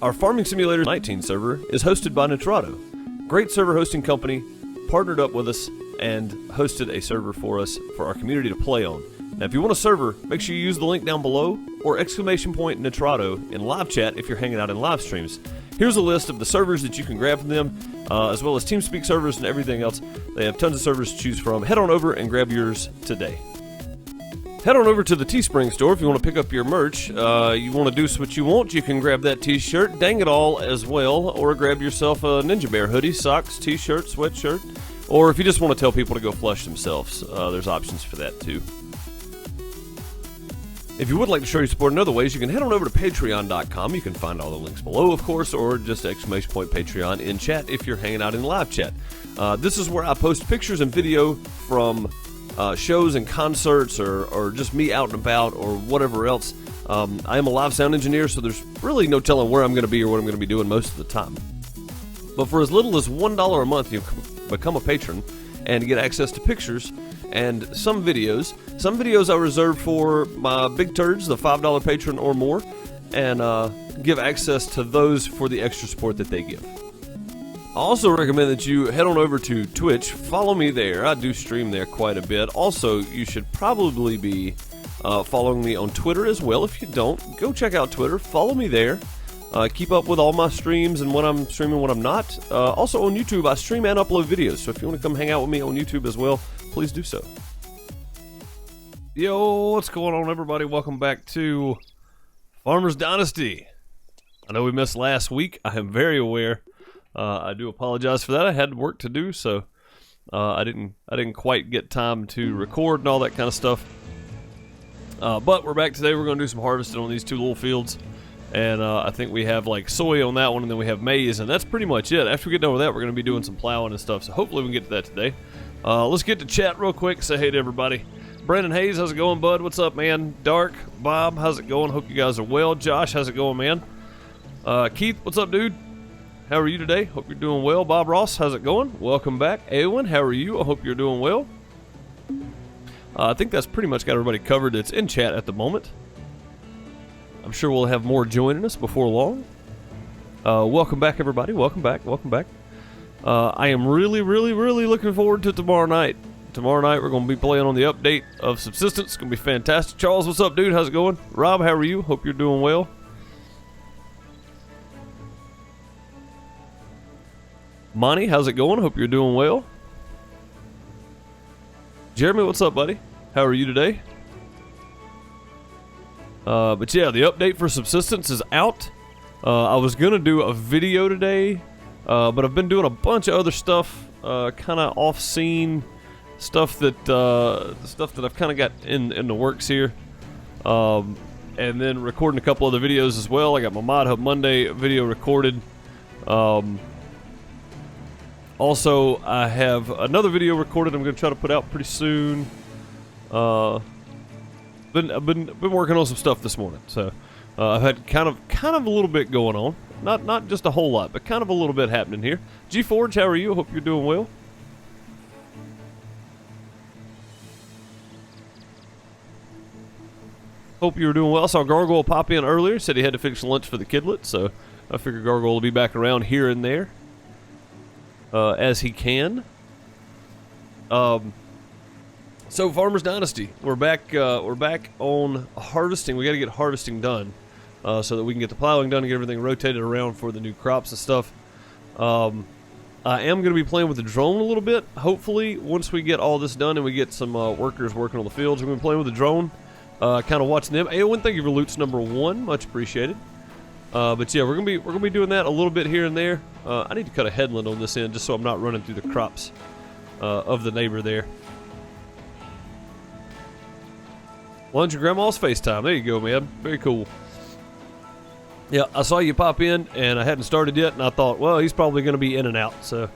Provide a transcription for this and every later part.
Our Farming Simulator 19 server is hosted by Nitrado. Great server hosting company, partnered up with us and hosted a server for us for our community to play on. Now if you want a server, make sure you use the link down below or exclamation point Nitrado in live chat if you're hanging out in live streams. Here's a list of the servers that you can grab from them, as well as TeamSpeak servers and everything else. They have tons of servers to choose from. Head on over and grab yours today. Head on over to the Teespring store if you want to pick up your merch. You want to do what you want, you can grab that t-shirt, Dang It All as well, or grab yourself a Ninja Bear hoodie, socks, t-shirt, sweatshirt, or if you just want to tell people to go flush themselves, there's options for that too. If you would like to show your support in other ways, you can head on over to patreon.com. You can find all the links below, of course, or just exclamation point Patreon in chat if you're hanging out in live chat. This is where I post pictures and video from shows and concerts or just me out and about or whatever else. I am a live sound engineer, so there's really no telling where I'm going to be or what I'm going to be doing most of the time. But for as little as $1 a month, you can become a patron and get access to pictures and some videos. Some videos I reserve for my big turds, the $5 patron or more, and give access to those for the extra support that they give. I also recommend that you head on over to Twitch. Follow me there. I do stream there quite a bit. Also, you should probably be following me on Twitter as well. If you don't, go check out Twitter. Follow me there. Keep up with all my streams and when I'm streaming, when I'm not. Also on YouTube, I stream and upload videos. So if you want to come hang out with me on YouTube as well, please do so. Yo, what's going on, everybody? Welcome back to Farmers Dynasty. I know we missed last week. I am very aware. I do apologize for that. I had work to do, so I didn't quite get time to record and all that kind of stuff. But we're back today. We're going to do some harvesting on these two little fields, and I think we have like soy on that one, and then we have maize, and that's pretty much it. After we get done with that, we're going to be doing some plowing and stuff. So hopefully we can get to that today. Let's get to chat real quick. Say hey to everybody. Brandon Hayes, how's it going, bud? What's up, man? Dark, Bob, how's it going? Hope you guys are well. Josh, how's it going, man? Keith, what's up, dude? How are you today? Hope you're doing well. Bob Ross, how's it going? Welcome back. Eowyn, how are you? I hope you're doing well. I think that's pretty much got everybody covered that's in chat at the moment. I'm sure we'll have more joining us before long. Welcome back, everybody. Welcome back. Welcome back. I am really looking forward to tomorrow night. Tomorrow night, we're going to be playing on the update of Subsistence. It's going to be fantastic. Charles, what's up, dude? How's it going? Rob, how are you? Hope you're doing well. Monty, how's it going? Hope you're doing well. Jeremy, what's up, buddy? How are you today? But yeah, the update for Subsistence is out. I was going to do a video today, but I've been doing a bunch of other stuff, kind of off-scene stuff that I've kind of got in the works here. And then recording a couple other videos as well. I got my Mod Hub Monday video recorded. Also, I have another video recorded I'm going to try to put out pretty soon. I've been working on some stuff this morning, so I've had kind of a little bit going on. Not just a whole lot, but kind of a little bit happening here. G Forge, how are you? Hope you're doing well. Hope you were doing well. I saw Gargoyle pop in earlier. Said he had to fix lunch for the kidlet, so I figure Gargoyle will be back around here and there as he can. So Farmers Dynasty, we're back on harvesting. We got to get harvesting done so that we can get the plowing done and get everything rotated around for the new crops and stuff. I am going to be playing with the drone a little bit. Hopefully, once we get all this done and we get some workers working on the fields, we're going to be playing with the drone. Kind of watching them. Eowyn, thank you for Loots #1, much appreciated. But yeah, we're gonna be doing that a little bit here and there. I need to cut a headland on this end just so I'm not running through the crops of the neighbor there. Lunch and Grandma's FaceTime. There you go, man. Very cool. Yeah, I saw you pop in and I hadn't started yet, and I thought, well, he's probably gonna be in and out, so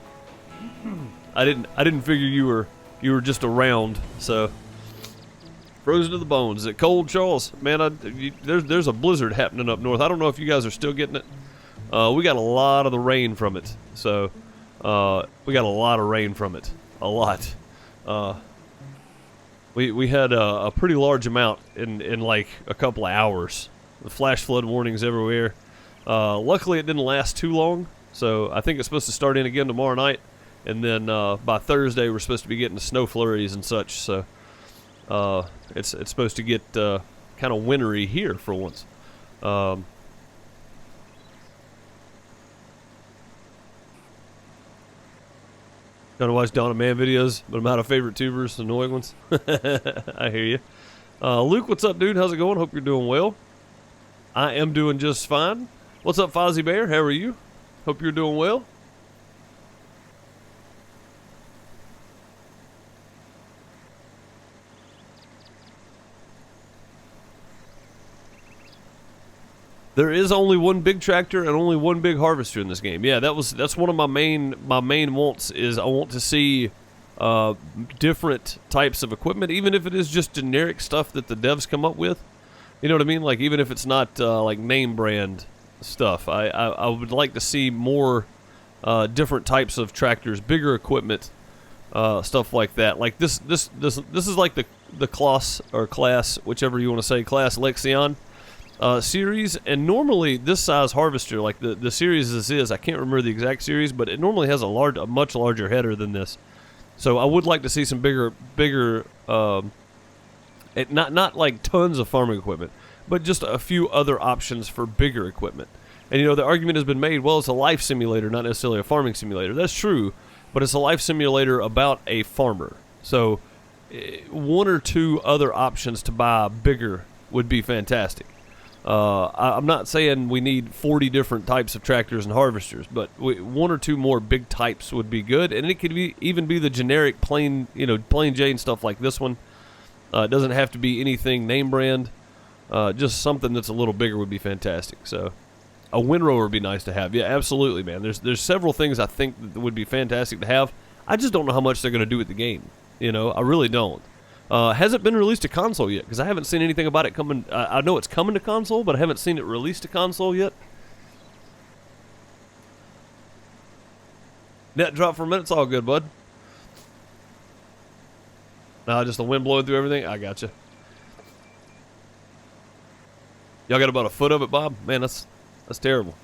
I didn't figure you were just around, so. Frozen to the bones. Is it cold, Charles? Man, there's a blizzard happening up north. I don't know if you guys are still getting it. We got a lot of the rain from it. So, we got a lot of rain from it. A lot. We had a pretty large amount in like a couple of hours. The flash flood warnings everywhere. Luckily, it didn't last too long, so I think it's supposed to start in again tomorrow night, and then by Thursday we're supposed to be getting snow flurries and such. So it's supposed to get kind of wintry here for once. Trying to watch Dawn of Man videos, but I'm out of favorite tubers, annoying ones. I hear you. Luke, what's up, dude? How's it going? Hope you're doing well. I am doing just fine. What's up, Fozzie Bear? How are you? Hope you're doing well. There is only one big tractor and only one big harvester in this game. Yeah, that's one of my main wants is I want to see different types of equipment, even if it is just generic stuff that the devs come up with. You know what I mean? Like even if it's not like name brand stuff, I would like to see more different types of tractors, bigger equipment, stuff like that. Like this is like the class, whichever you want to say, class Lexion. Series, and normally this size harvester, like the series this is, I can't remember the exact series, but it normally has a much larger header than this. So I would like to see some bigger, not like tons of farming equipment, but just a few other options for bigger equipment. And you know, the argument has been made, well, it's a life simulator, not necessarily a farming simulator. That's true, but it's a life simulator about a farmer. So one or two other options to buy bigger would be fantastic. I'm not saying we need 40 different types of tractors and harvesters, but one or two more big types would be good, and it could even be the generic plain Jane stuff like this one. It doesn't have to be anything name brand. Just something that's a little bigger would be fantastic. So a windrower would be nice to have. Yeah, absolutely, man. There's several things I think that would be fantastic to have. I just don't know how much they're going to do with the game. You know, I really don't. Has it been released to console yet? Because I haven't seen anything about it coming. I know it's coming to console, but I haven't seen it released to console yet. Net drop for a minute. It's all good, bud. Just the wind blowing through everything. I gotcha. Y'all got about a foot of it, Bob? Man, that's terrible.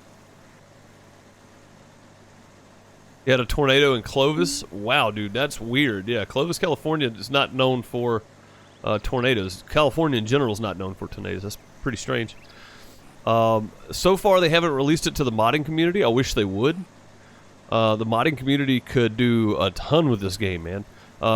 You had a tornado in Clovis? Wow, dude, that's weird. Yeah, Clovis, California is not known for tornadoes. California in general is not known for tornadoes. That's pretty strange. So far, they haven't released it to the modding community. I wish they would. The modding community could do a ton with this game, man.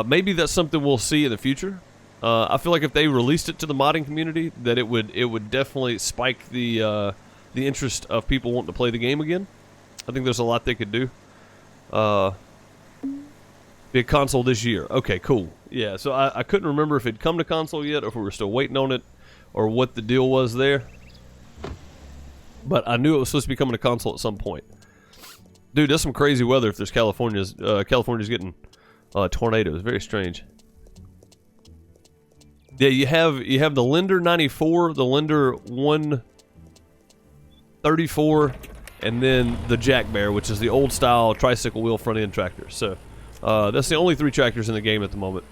Maybe that's something we'll see in the future. I feel like if they released it to the modding community, that it would definitely spike the interest of people wanting to play the game again. I think there's a lot they could do. Be a console this year. Okay, cool. Yeah, so I couldn't remember if it'd come to console yet, or if we were still waiting on it, or what the deal was there. But I knew it was supposed to be coming to console at some point. Dude, that's some crazy weather if there's California's getting tornadoes. Very strange. Yeah, you have the Lender 94, the Lender 134, and then the Jack Bear, which is the old style tricycle wheel front end tractor. So that's the only three tractors in the game at the moment.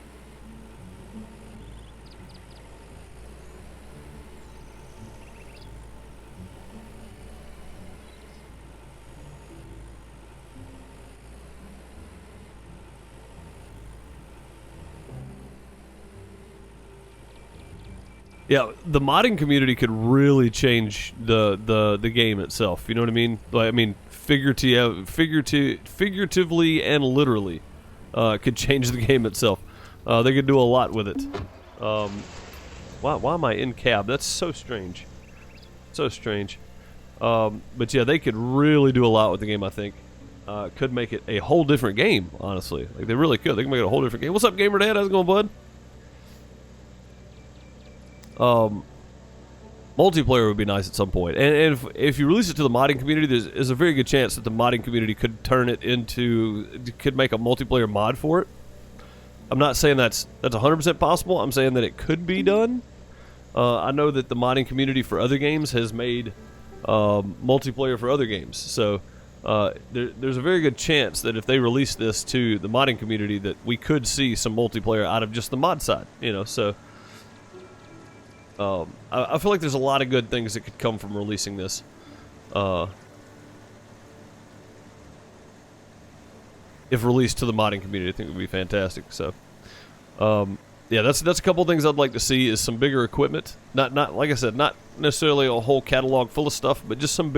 Yeah, the modding community could really change the game itself. You know what I mean? Like, I mean, figuratively and literally, could change the game itself. They could do a lot with it. Why am I in cab? That's so strange. So strange. But yeah, they could really do a lot with the game, I think. Could make it a whole different game, honestly. Like, they really could. They can make it a whole different game. What's up, Gamer Dad? How's it going, bud? Multiplayer would be nice at some point, and if you release it to the modding community, there's a very good chance that the modding community could make a multiplayer mod for it. I'm not saying that's 100% possible. I'm saying that it could be done. I know that the modding community for other games has made multiplayer for other games, so there's a very good chance that if they release this to the modding community, that we could see some multiplayer out of just the mod side. You know, so. I feel like there's a lot of good things that could come from releasing this. If released to the modding community, I think it would be fantastic. So, yeah, that's a couple of things I'd like to see is some bigger equipment. Not like I said, not necessarily a whole catalog full of stuff, but just some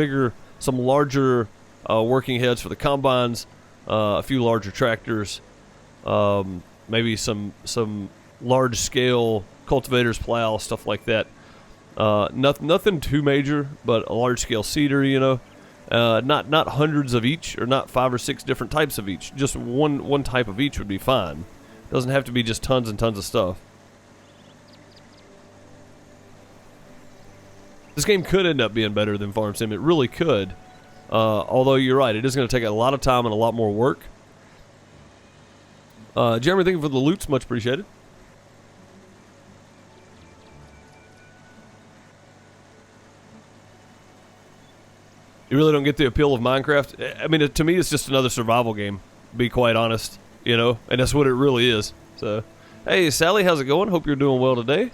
larger working heads for the combines, a few larger tractors, maybe some large scale cultivators, plow, stuff like that. Nothing too major, but a large scale seeder, you know. Not hundreds of each, or not 5 or 6 different types of each. Just one type of each would be fine. Doesn't have to be just tons and tons of stuff. This game could end up being better than Farm Sim. It really could. Although you're right, it is going to take a lot of time and a lot more work. Jeremy, thank you for the loots. Much appreciated. You really don't get the appeal of Minecraft. I mean, to me, it's just another survival game, to be quite honest, you know, and that's what it really is. So, hey, Sally, how's it going? Hope you're doing well today.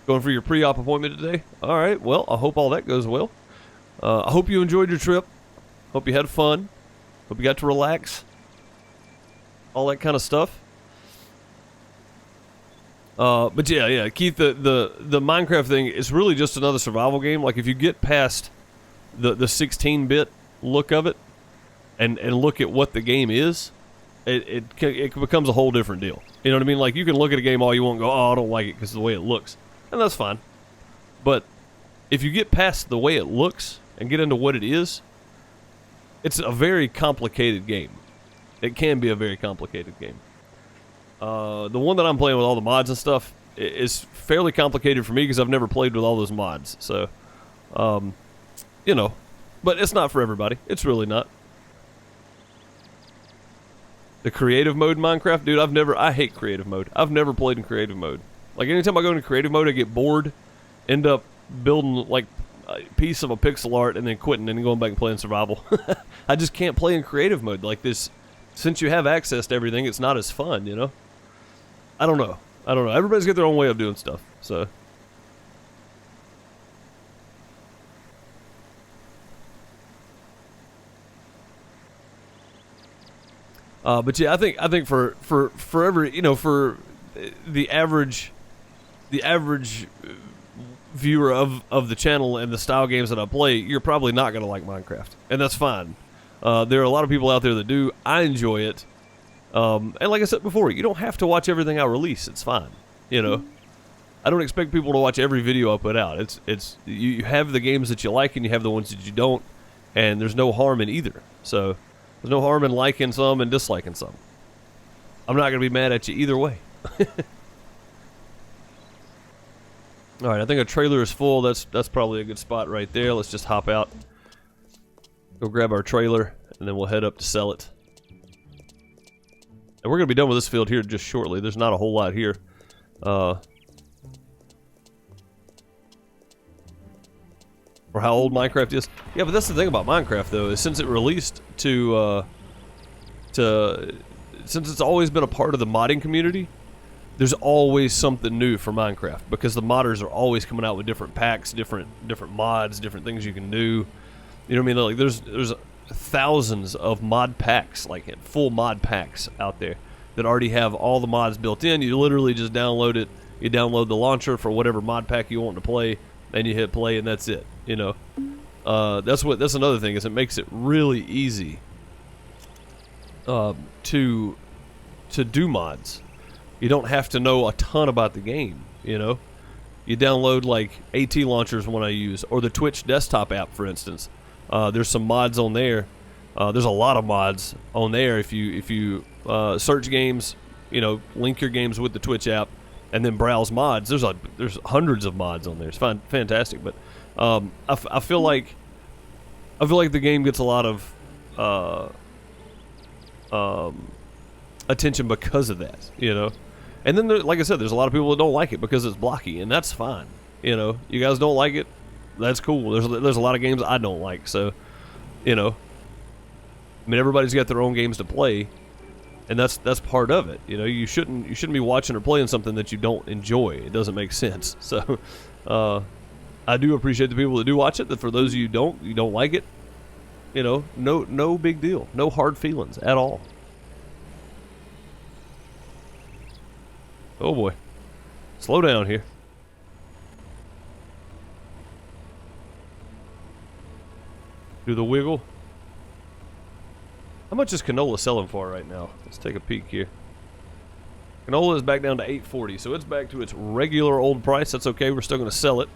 Going for your pre-op appointment today? All right, well, I hope all that goes well. I hope you enjoyed your trip. Hope you had fun. Hope you got to relax. All that kind of stuff. But yeah, Keith, the Minecraft thing is really just another survival game. Like, if you get past the 16-bit look of it and look at what the game is, it becomes a whole different deal. You know what I mean? Like, you can look at a game all you want and go, oh, I don't like it because of the way it looks. And that's fine. But if you get past the way it looks and get into what it is, it's a very complicated game. It can be a very complicated game. The one that I'm playing with all the mods and stuff is fairly complicated for me because I've never played with all those mods. So, you know, but it's not for everybody. It's really not. The creative mode in Minecraft, dude, I hate creative mode. I've never played in creative mode. Like, anytime I go into creative mode, I get bored, end up building, like, a piece of a pixel art and then quitting and then going back and playing survival. I just can't play in creative mode. Like, this, since you have access to everything, it's not as fun, you know? I don't know. Everybody's got their own way of doing stuff, so. But yeah, I think for every, you know, for the average viewer of the channel and the style games that I play, you're probably not going to like Minecraft, and that's fine. There are a lot of people out there that do. I enjoy it. And like I said before, you don't have to watch everything I release. It's fine. You know, I don't expect people to watch every video I put out. It's you have the games that you like and you have the ones that you don't, and there's no harm in either. So there's no harm in liking some and disliking some. I'm not going to be mad at you either way. All right, I think our trailer is full. That's probably a good spot right there. Let's just hop out, go grab our trailer, and then we'll head up to sell it. And we're going to be done with this field here just shortly. There's not a whole lot here. Or how old Minecraft is. Yeah, but that's the thing about Minecraft, though, is since it released since it's always been a part of the modding community, there's always something new for Minecraft, because the modders are always coming out with different packs, different mods, different things you can do. You know what I mean? Like, there's thousands of mod packs, like full mod packs out there that already have all the mods built in. You literally just download it. You download the launcher for whatever mod pack you want to play, and you hit play, and that's it. You know, that's another thing, is it makes it really easy to do mods. You don't have to know a ton about the game, you know. You download, like, AT launchers when I use, or the Twitch desktop app, for instance. There's some mods on there. There's a lot of mods on there. If you search games, you know, link your games with the Twitch app, and then browse mods. There's hundreds of mods on there. It's fantastic. But I feel like the game gets a lot of attention because of that, you know. And then, like I said, there's a lot of people that don't like it because it's blocky, and that's fine. You know, you guys don't like it, that's cool. There's a lot of games I don't like, so, you know. I mean, everybody's got their own games to play, and that's part of it. You know, you shouldn't be watching or playing something that you don't enjoy. It doesn't make sense. So I do appreciate the people that do watch it. That for those of you who don't like it, you know, no big deal, no hard feelings at all. Oh boy, slow down here. Do the wiggle. How much is canola selling for right now? Let's take a peek here. Canola is back down to $8.40, so it's back to its regular old price. That's okay. We're still going to sell it.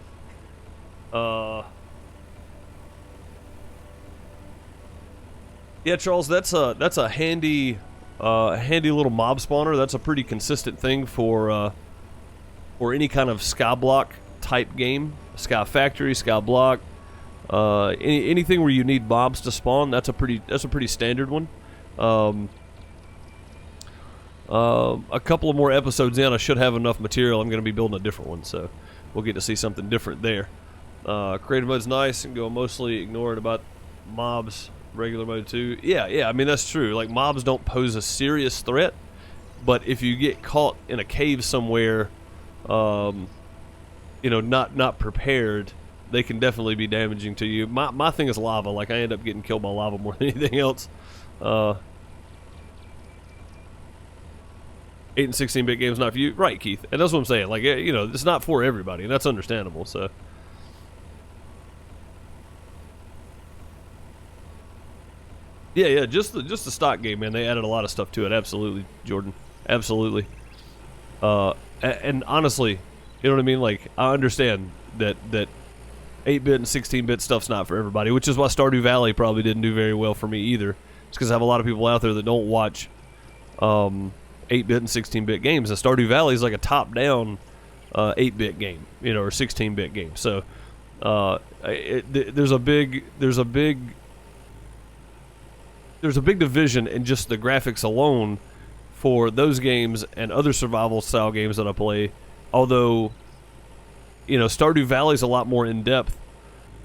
Yeah, Charles, that's a handy little mob spawner. That's a pretty consistent thing for any kind of Skyblock type game, Sky Factory, Skyblock. Anything where you need mobs to spawn, that's a pretty standard one. A couple of more episodes in, I should have enough material. I'm going to be building a different one, so we'll get to see something different there. Creative mode's nice, and go mostly ignoring about mobs. Regular mode too. Yeah, I mean, that's true. Like, mobs don't pose a serious threat, but if you get caught in a cave somewhere, you know, not prepared, they can definitely be damaging to you. My thing is lava. Like, I end up getting killed by lava more than anything else. 8 and 16-bit games not for you, right, Keith? And that's what I'm saying. Like, you know, it's not for everybody, and that's understandable. So. Yeah, just the stock game, man. They added a lot of stuff to it. Absolutely, Jordan. Absolutely. And honestly, you know what I mean? Like, I understand that 8-bit and 16-bit stuff's not for everybody, which is why Stardew Valley probably didn't do very well for me either. It's because I have a lot of people out there that don't watch 8-bit and 16-bit games. And Stardew Valley is like a top-down 8-bit game, you know, or 16-bit game. So there's a big division in just the graphics alone for those games and other survival style games that I play. Although, you know, Stardew Valley is a lot more in depth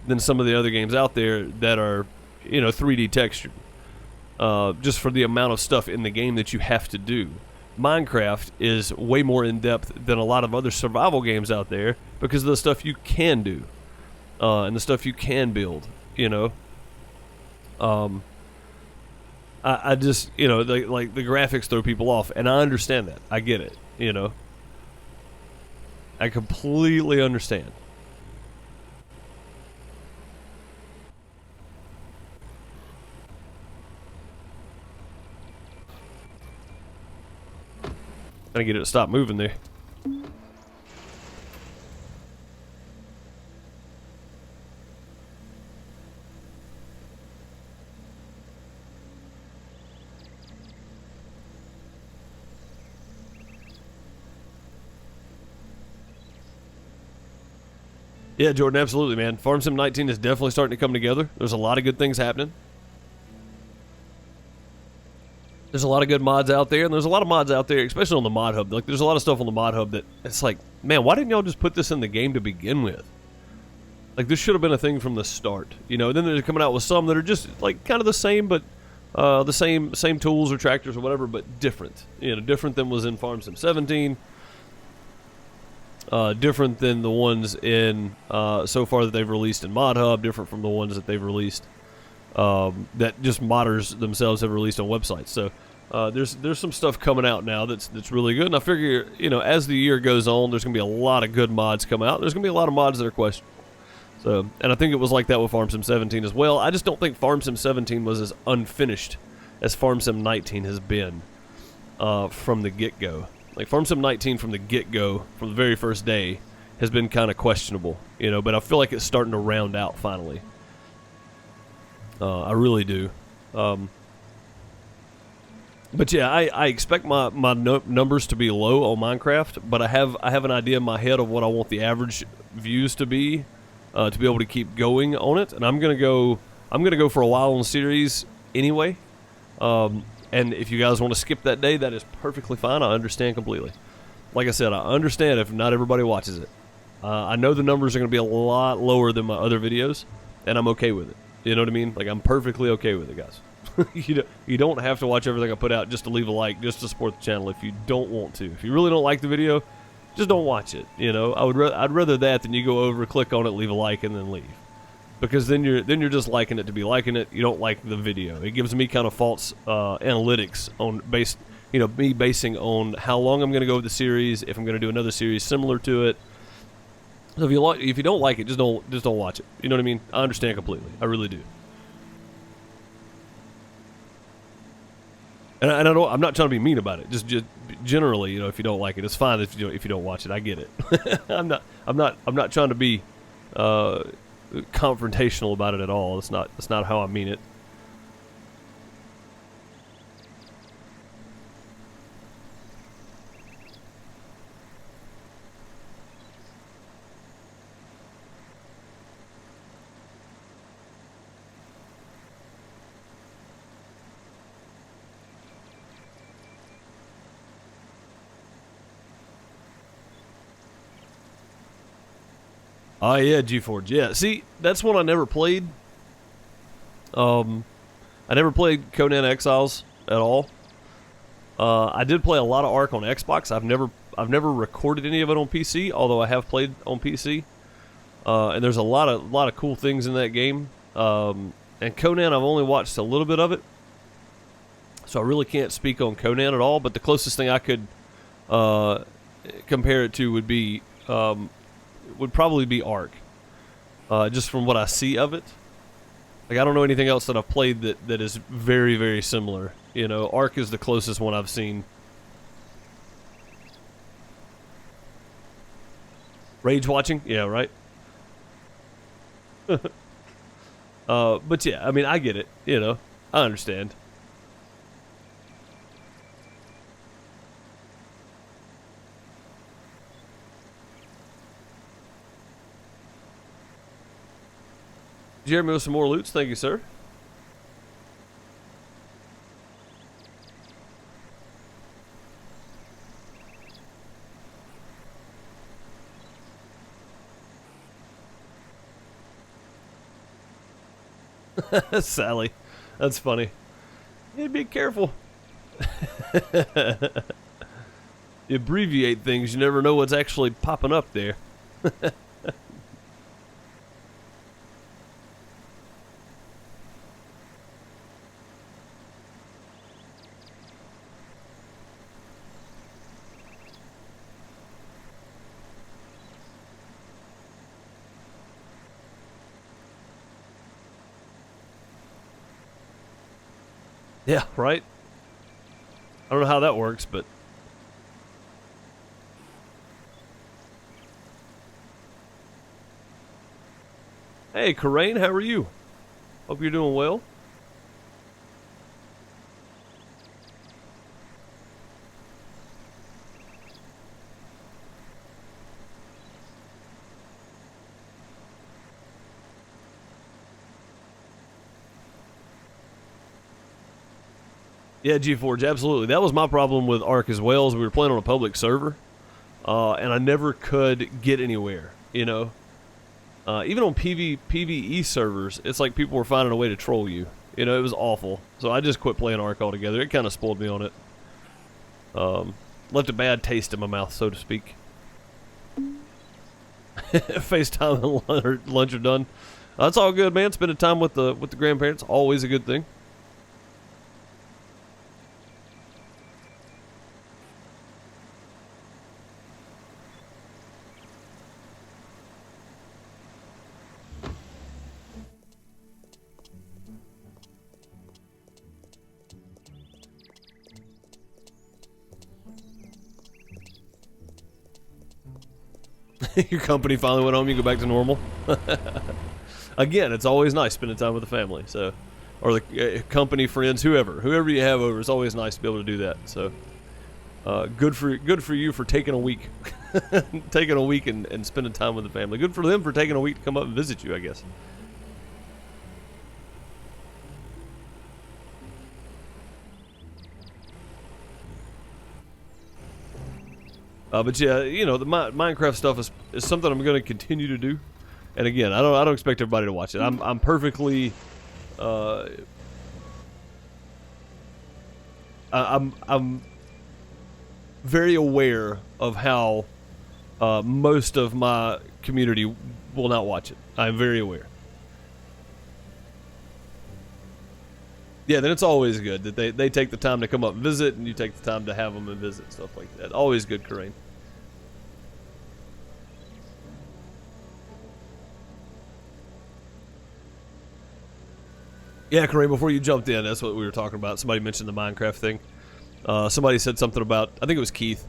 than some of the other games out there that are, you know, 3D textured. Just for the amount of stuff in the game that you have to do. Minecraft is way more in depth than a lot of other survival games out there because of the stuff you can do and the stuff you can build. You know. I just, you know, like the graphics throw people off, and I understand that. I get it, you know. I completely understand. Gotta get it to stop moving there. Yeah, Jordan, absolutely, man. Farm Sim 19 is definitely starting to come together. There's a lot of good things happening. There's a lot of good mods out there, and there's a lot of mods out there, especially on the mod hub. Like, there's a lot of stuff on the mod hub that it's like, man, why didn't y'all just put this in the game to begin with? Like, this should have been a thing from the start, you know. And then they're coming out with some that are just like kind of the same, but the same tools or tractors or whatever, but different. You know, different than was in Farm Sim 17. Different than the ones in so far that they've released in Mod Hub, different from the ones that they've released that just modders themselves have released on websites. So there's some stuff coming out now that's really good, and I figure, you know, as the year goes on, there's gonna be a lot of good mods come out. There's gonna be a lot of mods that are questionable. So, and I think it was like that with Farm Sim 17 as well. I just don't think Farm Sim 17 was as unfinished as Farm Sim 19 has been from the get-go. Like, Farm Sim 19 from the get-go, from the very first day, has been kind of questionable, you know, but I feel like it's starting to round out finally. I really do. But yeah, I expect my numbers to be low on Minecraft, but I have an idea in my head of what I want the average views to be able to keep going on it, and I'm gonna go for a while on the series anyway. And if you guys want to skip that day, that is perfectly fine. I understand completely. Like I said, I understand if not everybody watches it. I know the numbers are going to be a lot lower than my other videos, and I'm okay with it. You know what I mean? Like, I'm perfectly okay with it, guys. You don't have to watch everything I put out just to leave a like, just to support the channel if you don't want to. If you really don't like the video, just don't watch it. You know, I'd rather that than you go over, click on it, leave a like, and then leave. Because then you're just liking it to be liking it. You don't like the video. It gives me kind of false analytics on me basing on how long I'm going to go with the series, if I'm going to do another series similar to it. So if you don't like it, just don't watch it. You know what I mean? I understand completely. I really do. And I'm not trying to be mean about it. Just generally, you know, if you don't like it, it's fine if you don't watch it. I get it. I'm not trying to be confrontational about it at all. That's not how I mean it. Oh yeah, G-Forge. Yeah, see, that's one I never played. I never played Conan Exiles at all. I did play a lot of Ark on Xbox. I've never recorded any of it on PC, although I have played on PC. And there's a lot of cool things in that game. And Conan, I've only watched a little bit of it, so I really can't speak on Conan at all. But the closest thing I could compare it to would probably be Ark, just from what I see of it. Like, I don't know anything else that I've played that is very, very similar. You know, Ark is the closest one I've seen. Rage watching? Yeah, right? But yeah, I mean, I get it, you know. I understand. Jeremy with some more loots. Thank you, sir. Sally. That's funny. Hey, be careful. You abbreviate things, you never know what's actually popping up there. Yeah, right? I don't know how that works, but... Hey, Karain, how are you? Hope you're doing well. Yeah, G-Forge, absolutely. That was my problem with Ark as well, as we were playing on a public server, and I never could get anywhere, you know? Even on PvE servers, it's like people were finding a way to troll you. You know, it was awful. So I just quit playing Ark altogether. It kind of spoiled me on it. Left a bad taste in my mouth, so to speak. FaceTime and lunch are done. That's all good, man. Spending time with the grandparents, always a good thing. Your company finally went home, you go back to normal. Again, it's always nice spending time with the family, so, or the company, friends, whoever you have over. It's always nice to be able to do that. So, good for you for taking a week, taking a week and spending time with the family. Good for them for taking a week to come up and visit you, I guess. But yeah, you know, the Minecraft stuff is something I'm going to continue to do. And again, I don't expect everybody to watch it. I'm perfectly I'm very aware of how most of my community will not watch it. I'm very aware. Yeah, then it's always good that they take the time to come up and visit, and you take the time to have them and visit, stuff like that. Always good, Corinne. Yeah, Kareem, before you jumped in, that's what we were talking about. Somebody mentioned the Minecraft thing. Somebody said something about, I think it was Keith,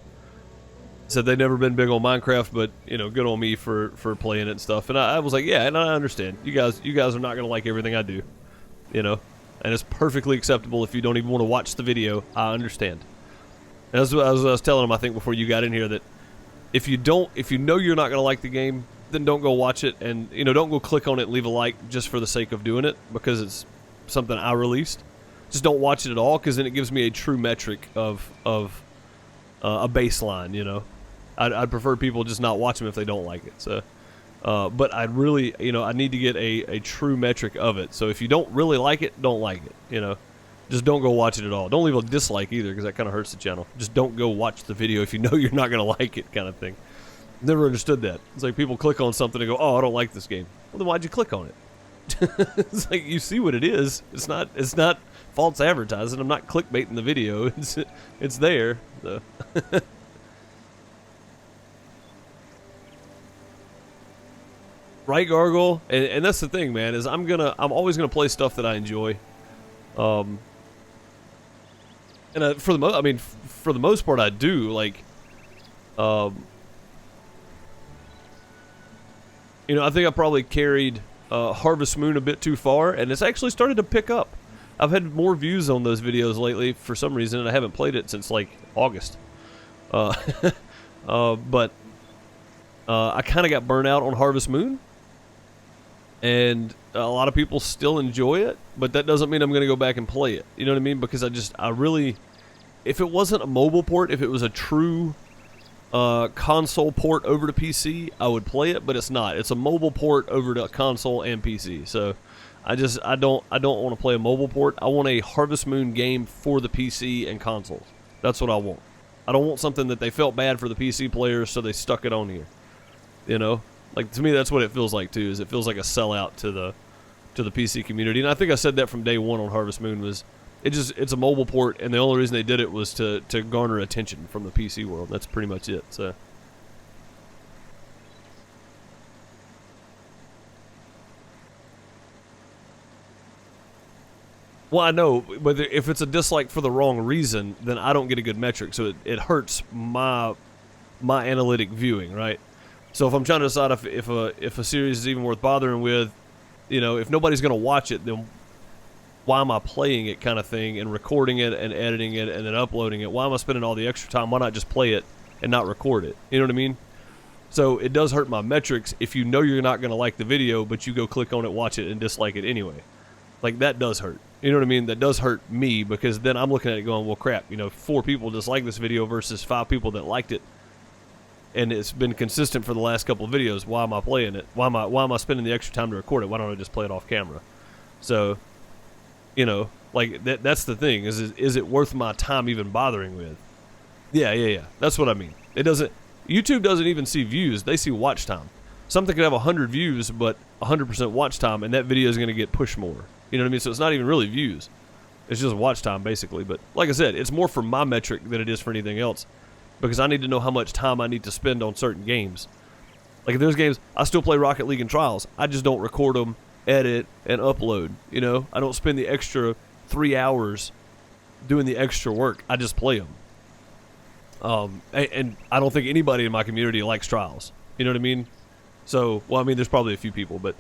said they'd never been big on Minecraft, but, good on me for playing it and stuff. And I was like, yeah, and I understand. You guys are not going to like everything I do, And it's perfectly acceptable if you don't even want to watch the video. I understand. And as I was telling him, I think, before you got in here, that if you know you're not going to like the game, then don't go watch it, and, don't go click on it and leave a like just for the sake of doing it, because it's something I released. Just don't watch it at all, because then it gives me a true metric of a baseline. I'd prefer people just not watch them if they don't like it. So, but I really, I need to get a true metric of it. So if you don't really like it, don't like it. Just don't go watch it at all. Don't leave a dislike either, because that kind of hurts the channel. Just don't go watch the video if you know you're not going to like it, kind of thing. Never understood that. It's like people click on something and go, "Oh, I don't like this game." Well, then why'd you click on it? It's like, you see what it is. It's not false advertising. I'm not clickbaiting the video. It's there. So. Right, Gargle, and that's the thing, man. Is I'm always gonna play stuff that I enjoy. And for the most part, I do like. I think I probably carried Harvest Moon a bit too far, and it's actually started to pick up. I've had more views on those videos lately for some reason, and I haven't played it since like August. But I kind of got burnt out on Harvest Moon, and a lot of people still enjoy it, but that doesn't mean I'm going to go back and play it. You know what I mean? Because I really, if it wasn't a mobile port, if it was a true console port over to PC, I would play it, but it's not. It's a mobile port over to console and PC. So I don't want to play a mobile port. I want a Harvest Moon game for the PC and consoles. That's what I want. I don't want something that they felt bad for the PC players, so they stuck it on here. Like, to me, that's what it feels like too. Is it feels like a sellout to the PC community. And I think I said that from day one on Harvest Moon. Was it's a mobile port, and the only reason they did it was to garner attention from the PC world. That's pretty much it. So. Well, I know, but if it's a dislike for the wrong reason, then I don't get a good metric, so it hurts my analytic viewing, right? So if I'm trying to decide if a series is even worth bothering with, if nobody's going to watch it, then why am I playing it, kind of thing, and recording it and editing it and then uploading it? Why am I spending all the extra time? Why not just play it and not record it? You know what I mean? So it does hurt my metrics if you know you're not going to like the video, but you go click on it, watch it, and dislike it anyway. Like, that does hurt. You know what I mean? That does hurt me, because then I'm looking at it going, well, crap, 4 people dislike this video versus 5 people that liked it, and it's been consistent for the last couple of videos. Why am I playing it? Why am I spending the extra time to record it? Why don't I just play it off camera? So, like, that's the thing, is it worth my time even bothering with? Yeah. That's what I mean. YouTube doesn't even see views. They see watch time. Something could have 100 views, but 100% watch time, and that video is going to get pushed more. You know what I mean? So it's not even really views. It's just watch time, basically. But like I said, it's more for my metric than it is for anything else, because I need to know how much time I need to spend on certain games. Like, if there's games, I still play Rocket League and Trials. I just don't record them, edit, and upload. I don't spend the extra 3 hours doing the extra work. I just play them. And I don't think anybody in my community likes Trials. You know what I mean? So, well, I mean, there's probably a few people, but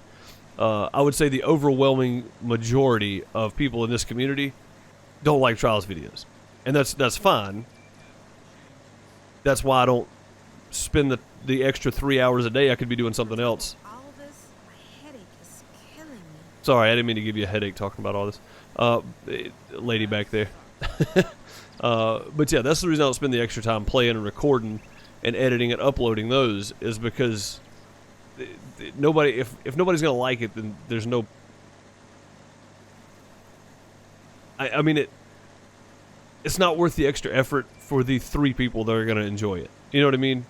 I would say the overwhelming majority of people in this community don't like Trials videos. And that's fine. That's why I don't spend the extra 3 hours a day. I could be doing something else. All this, my headache is killing me. Sorry, I didn't mean to give you a headache talking about all this. Lady back there. But yeah, that's the reason I don't spend the extra time playing and recording and editing and uploading those, is because if nobody's gonna like it, then there's no. I mean, it's not worth the extra effort for the 3 people that are going to enjoy it. You know what I mean?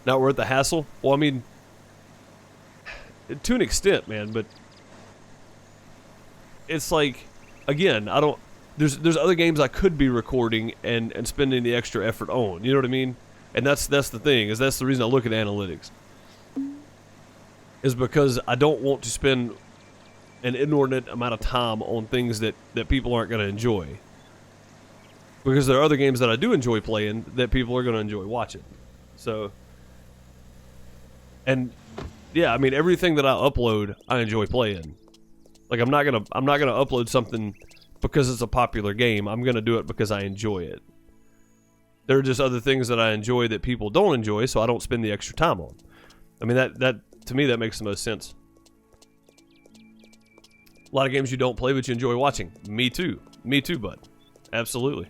Not worth the hassle? Well, I mean, to an extent, man, but it's like, again, I don't, there's other games I could be recording and spending the extra effort on. You know what I mean? And that's the thing, is that's the reason I look at analytics. Is because I don't want to spend an inordinate amount of time on things that people aren't going to enjoy. Because there are other games that I do enjoy playing that people are going to enjoy watching. So, and yeah, I mean, everything that I upload, I enjoy playing. Like, I'm not gonna upload something because it's a popular game. I'm gonna do it because I enjoy it. There are just other things that I enjoy that people don't enjoy, so I don't spend the extra time on. I mean, that to me, that makes the most sense. A lot of games you don't play, but you enjoy watching. Me too. Me too, bud. Absolutely.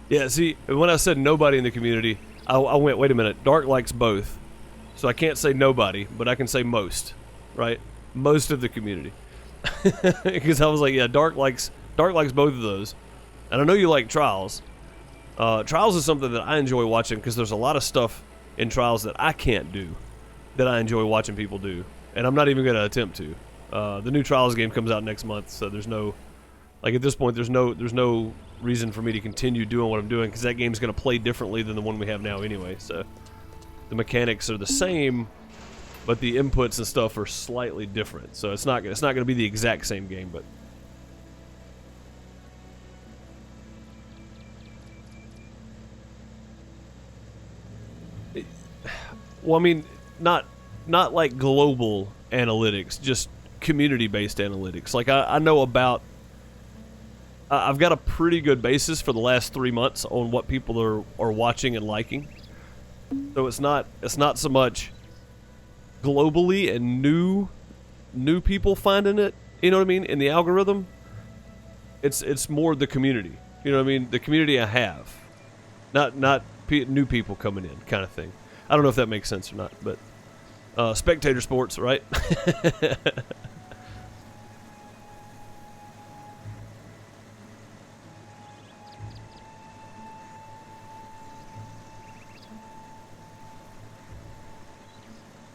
Yeah, see, when I said nobody in the community, I went, wait a minute, Dark likes both. So I can't say nobody, but I can say most, right? Most of the community. Because I was like, yeah, Dark likes both of those. And I know you like Trials. Trials is something that I enjoy watching because there's a lot of stuff in Trials that I can't do that I enjoy watching people do. And I'm not even going to attempt to. The new Trials game comes out next month, so there's no, like at this point, there's no reason for me to continue doing what I'm doing because that game's going to play differently than the one we have now anyway. So the mechanics are the same, but the inputs and stuff are slightly different. So it's not going to be the exact same game, but well, I mean, not like global analytics, just community-based analytics. Like I know about. I've got a pretty good basis for the last 3 months on what people are watching and liking. So it's not so much globally and new people finding it. You know what I mean? In the algorithm, it's more the community. You know what I mean? The community I have, not new people coming in, kind of thing. I don't know if that makes sense or not, but spectator sports, right?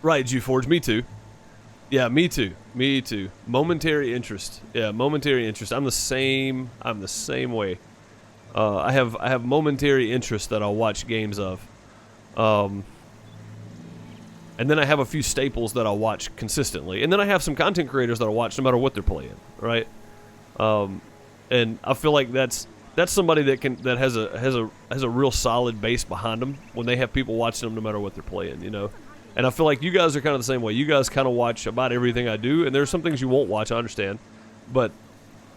Right, G-Forge, me too. Yeah, me too. Me too. Momentary interest. Yeah, momentary interest. I'm the same way. I have momentary interest that I'll watch games of. And then I have a few staples that I'll watch consistently. And then I have some content creators that I'll watch no matter what they're playing, right? And I feel like that's somebody that has a real solid base behind them when they have people watching them no matter what they're playing, you know? And I feel like you guys are kind of the same way. You guys kind of watch about everything I do, and there's some things you won't watch, I understand. But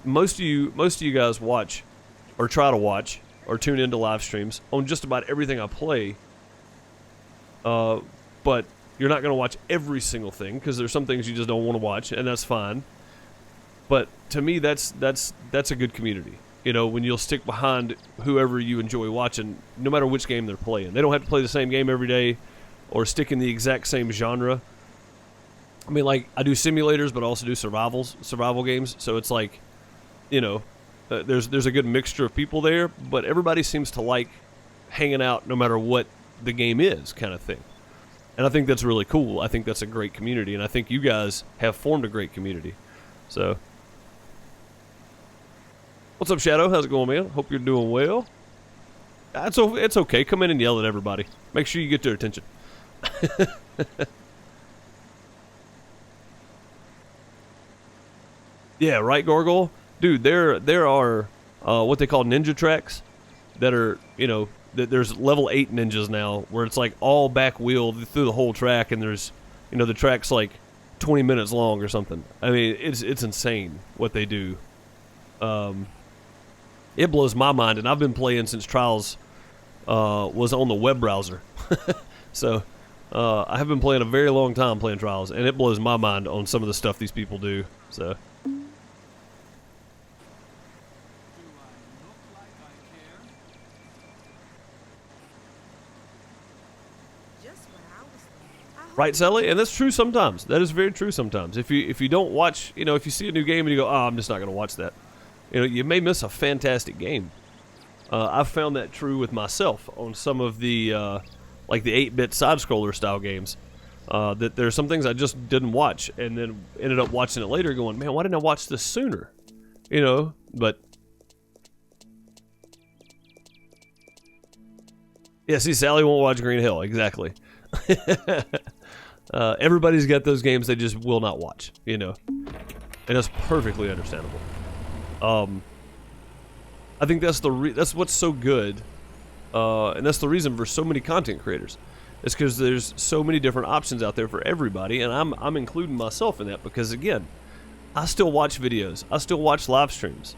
most of you guys watch, or try to watch, or tune into live streams on just about everything I play. But you're not going to watch every single thing, because there's some things you just don't want to watch, and that's fine. But to me, that's a good community. You know, when you'll stick behind whoever you enjoy watching, no matter which game they're playing. They don't have to play the same game every day, or stick in the exact same genre. I mean, like, I do simulators, but I also do survival games. So it's like, you know, there's a good mixture of people there, but everybody seems to like hanging out no matter what the game is, kind of thing. And I think that's really cool. I think that's a great community, and I think you guys have formed a great community. So, what's up, Shadow? How's it going, man? Hope you're doing well. It's okay. Come in and yell at everybody. Make sure you get their attention. Yeah, right, Gargoyle? Dude, there are what they call ninja tracks that are, you know, there's level 8 ninjas now where it's like all back wheel through the whole track, and there's, you know, the track's like 20 minutes long or something. I mean, it's insane what they do. It blows my mind, and I've been playing since Trials was on the web browser. So I have been playing a very long time playing Trials, and it blows my mind on some of the stuff these people do. So Just what I was thinking. I hope Right, Sally? And that's true sometimes. That is very true sometimes. If you don't watch, if you see a new game and you go, oh, I'm just not going to watch that, you may miss a fantastic game. I've found that true with myself on some of the, like the 8-bit side-scroller style games. That there are some things I just didn't watch and then ended up watching it later going, man, why didn't I watch this sooner? But... Yeah, see, Sally won't watch Green Hill. Exactly. Everybody's got those games they just will not watch, And that's perfectly understandable. I think that's that's what's so good, and that's the reason for so many content creators. It's because there's so many different options out there for everybody, and I'm including myself in that because, again, I still watch videos. I still watch live streams.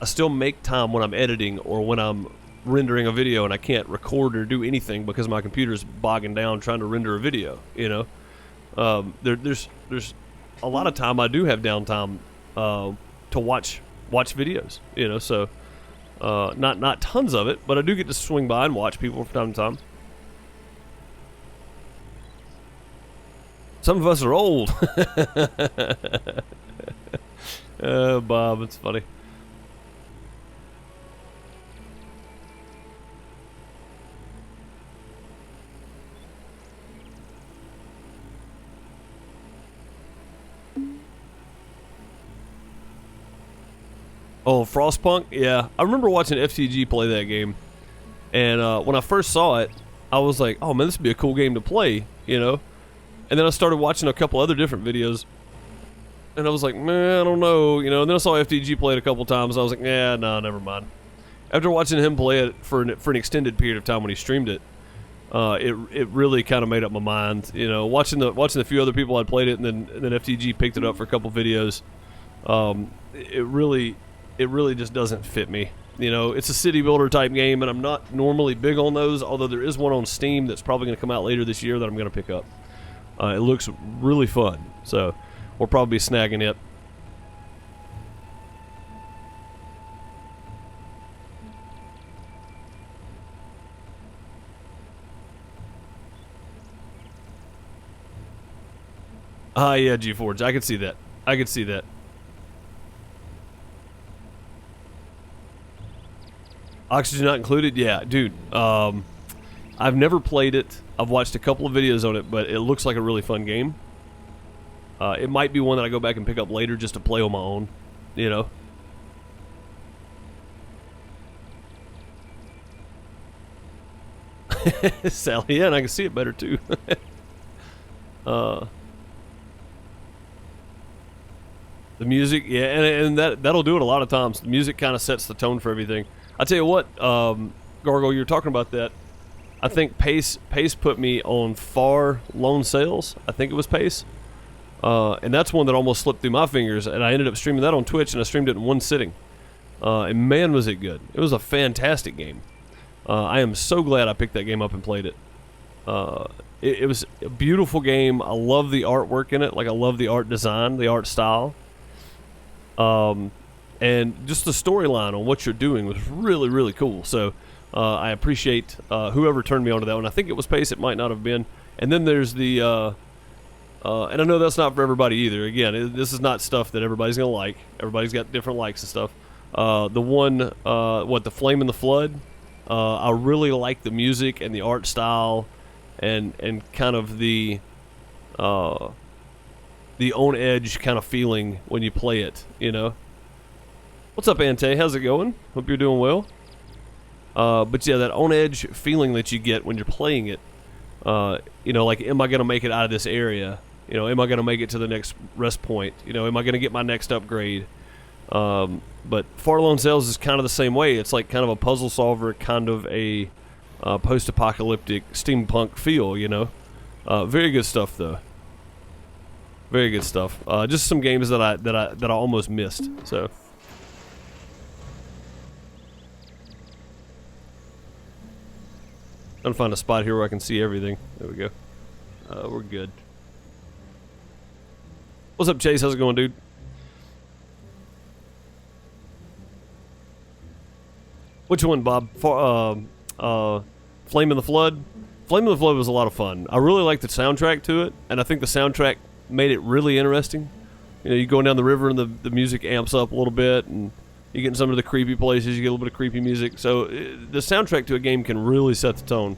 I still make time when I'm editing or when I'm rendering a video and I can't record or do anything because my computer's bogging down trying to render a video, There's a lot of time I do have downtime to watch videos, so not tons of it, but I do get to swing by and watch people from time to time. Some of us are old. Bob, it's funny. Oh, Frostpunk? Yeah. I remember watching FTG play that game. And when I first saw it, I was like, oh man, this would be a cool game to play, And then I started watching a couple other different videos. And I was like, man, I don't know, And then I saw FTG play it a couple times. I was like, yeah, no, never mind. After watching him play it for an extended period of time when he streamed it, it really kind of made up my mind. Watching the few other people had played it, and then FTG picked it up for a couple videos. It really just doesn't fit me. It's a city builder type game, and I'm not normally big on those, although there is one on Steam that's probably going to come out later this year that I'm going to pick up. It looks really fun, so we'll probably be snagging it. Yeah, G-Forge. I could see that. Oxygen not included? Yeah, dude. I've never played it. I've watched a couple of videos on it, but it looks like a really fun game. It might be one that I go back and pick up later just to play on my own, Sally, yeah, and I can see it better too. The music, yeah, and that'll do it a lot of times. The music kind of sets the tone for everything. I tell you what, Gargle, you were talking about that. I think Pace put me on Far Lone Sails. I think it was Pace. And that's one that almost slipped through my fingers, and I ended up streaming that on Twitch, and I streamed it in one sitting. And man, was it good. It was a fantastic game. I am so glad I picked that game up and played it. It was a beautiful game. I love the artwork in it. Like, I love the art design, the art style. And just the storyline on what you're doing was really, really cool. So I appreciate whoever turned me onto that one. I think it was Pace. It might not have been. And then there's the... and I know that's not for everybody either. Again, this is not stuff that everybody's going to like. Everybody's got different likes and stuff. The one, The Flame in the Flood? I really like the music and the art style and kind of the on edge kind of feeling when you play it, What's up, Ante? How's it going? Hope you're doing well. But yeah, that on edge feeling that you get when you're playing it, like, am I going to make it out of this area? Am I going to make it to the next rest point? Am I going to get my next upgrade? But Far Lone Sails is kind of the same way. It's like kind of a puzzle solver, kind of a post-apocalyptic steampunk feel, Very good stuff, though. Very good stuff. Just some games that I almost missed. So. I'm trying to find a spot here where I can see everything. There we go. We're good. What's up, Chase? How's it going, dude? Which one, Bob? Flame in the Flood? Flame of the Flood was a lot of fun. I really liked the soundtrack to it, and I think the soundtrack made it really interesting. You know, you going down the river and the music amps up a little bit, and you get in some of the creepy places, you get a little bit of creepy music. So the soundtrack to a game can really set the tone.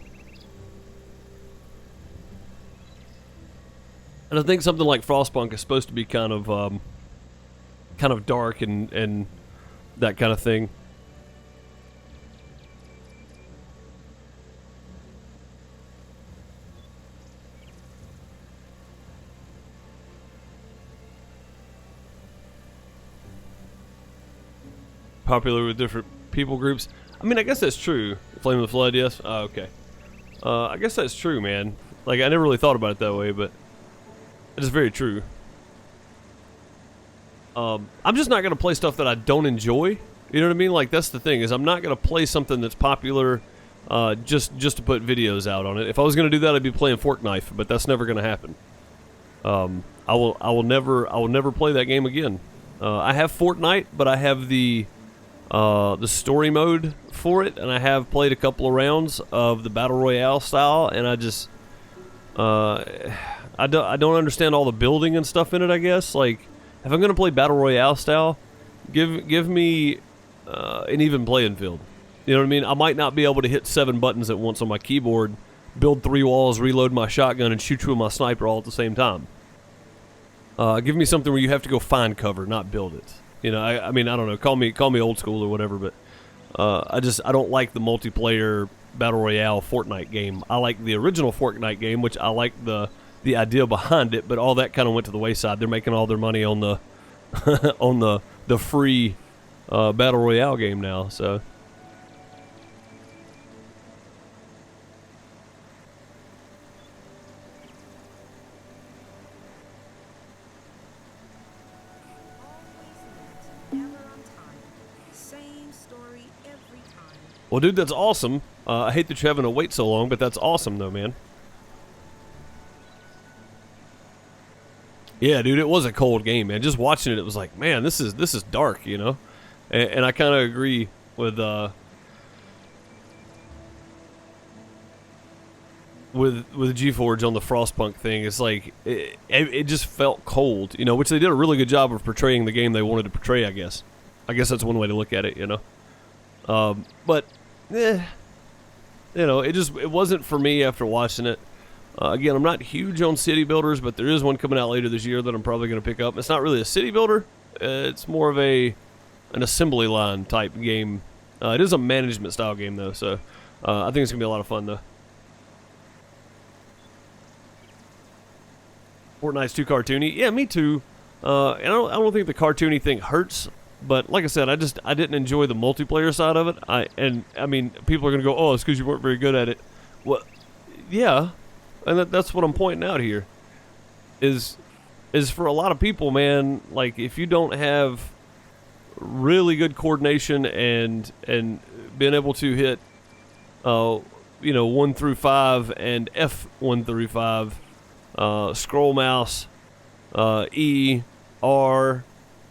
And I think something like Frostpunk is supposed to be kind of dark and that kind of thing. Popular with different people groups. I mean, I guess that's true. Flame of the Flood, yes? Oh, okay. I guess that's true, man. Like, I never really thought about it that way, but it's very true. I'm just not going to play stuff that I don't enjoy. You know what I mean? Like, that's the thing, is I'm not going to play something that's popular just to put videos out on it. If I was going to do that, I'd be playing Fork Knife, but that's never going to happen. I will never play that game again. I have Fortnite, but I have the story mode for it, and I have played a couple of rounds of the Battle Royale style, and I just I don't understand all the building and stuff in it, I guess. Like, if I'm gonna play Battle Royale style, give me an even playing field. You know what I mean? I might not be able to hit 7 buttons at once on my keyboard, build 3 walls, reload my shotgun, and shoot you with my sniper all at the same time. Give me something where you have to go find cover, not build it. You know, I mean, I don't know. Call me old school or whatever, but I don't like the multiplayer Battle Royale Fortnite game. I like the original Fortnite game, which I like the idea behind it, but all that kind of went to the wayside. They're making all their money on the on the free Battle Royale game now, so. Well, dude, that's awesome. I hate that you're having to wait so long, but that's awesome, though, man. Yeah, dude, it was a cold game, man. Just watching it, it was like, man, this is dark, you know. And I kind of agree with GeForge on the Frostpunk thing. It's like it just felt cold, you know, which they did a really good job of portraying the game they wanted to portray. I guess that's one way to look at it, you know. But. You know, it wasn't for me after watching it. Again, I'm not huge on city builders, but there is one coming out later this year that I'm probably going to pick up. It's not really a city builder. It's more of an assembly line type game. It is a management style game, though, so I think it's going to be a lot of fun, though. Fortnite's too cartoony. Yeah, me too. And I don't think the cartoony thing hurts. But like I said, I didn't enjoy the multiplayer side of it. I mean, people are gonna go, oh, it's because you weren't very good at it. Well, yeah, and that's what I'm pointing out here. Is for a lot of people, man. Like, if you don't have really good coordination and being able to hit, 1 through 5 and F1 through 5, scroll mouse, E, R.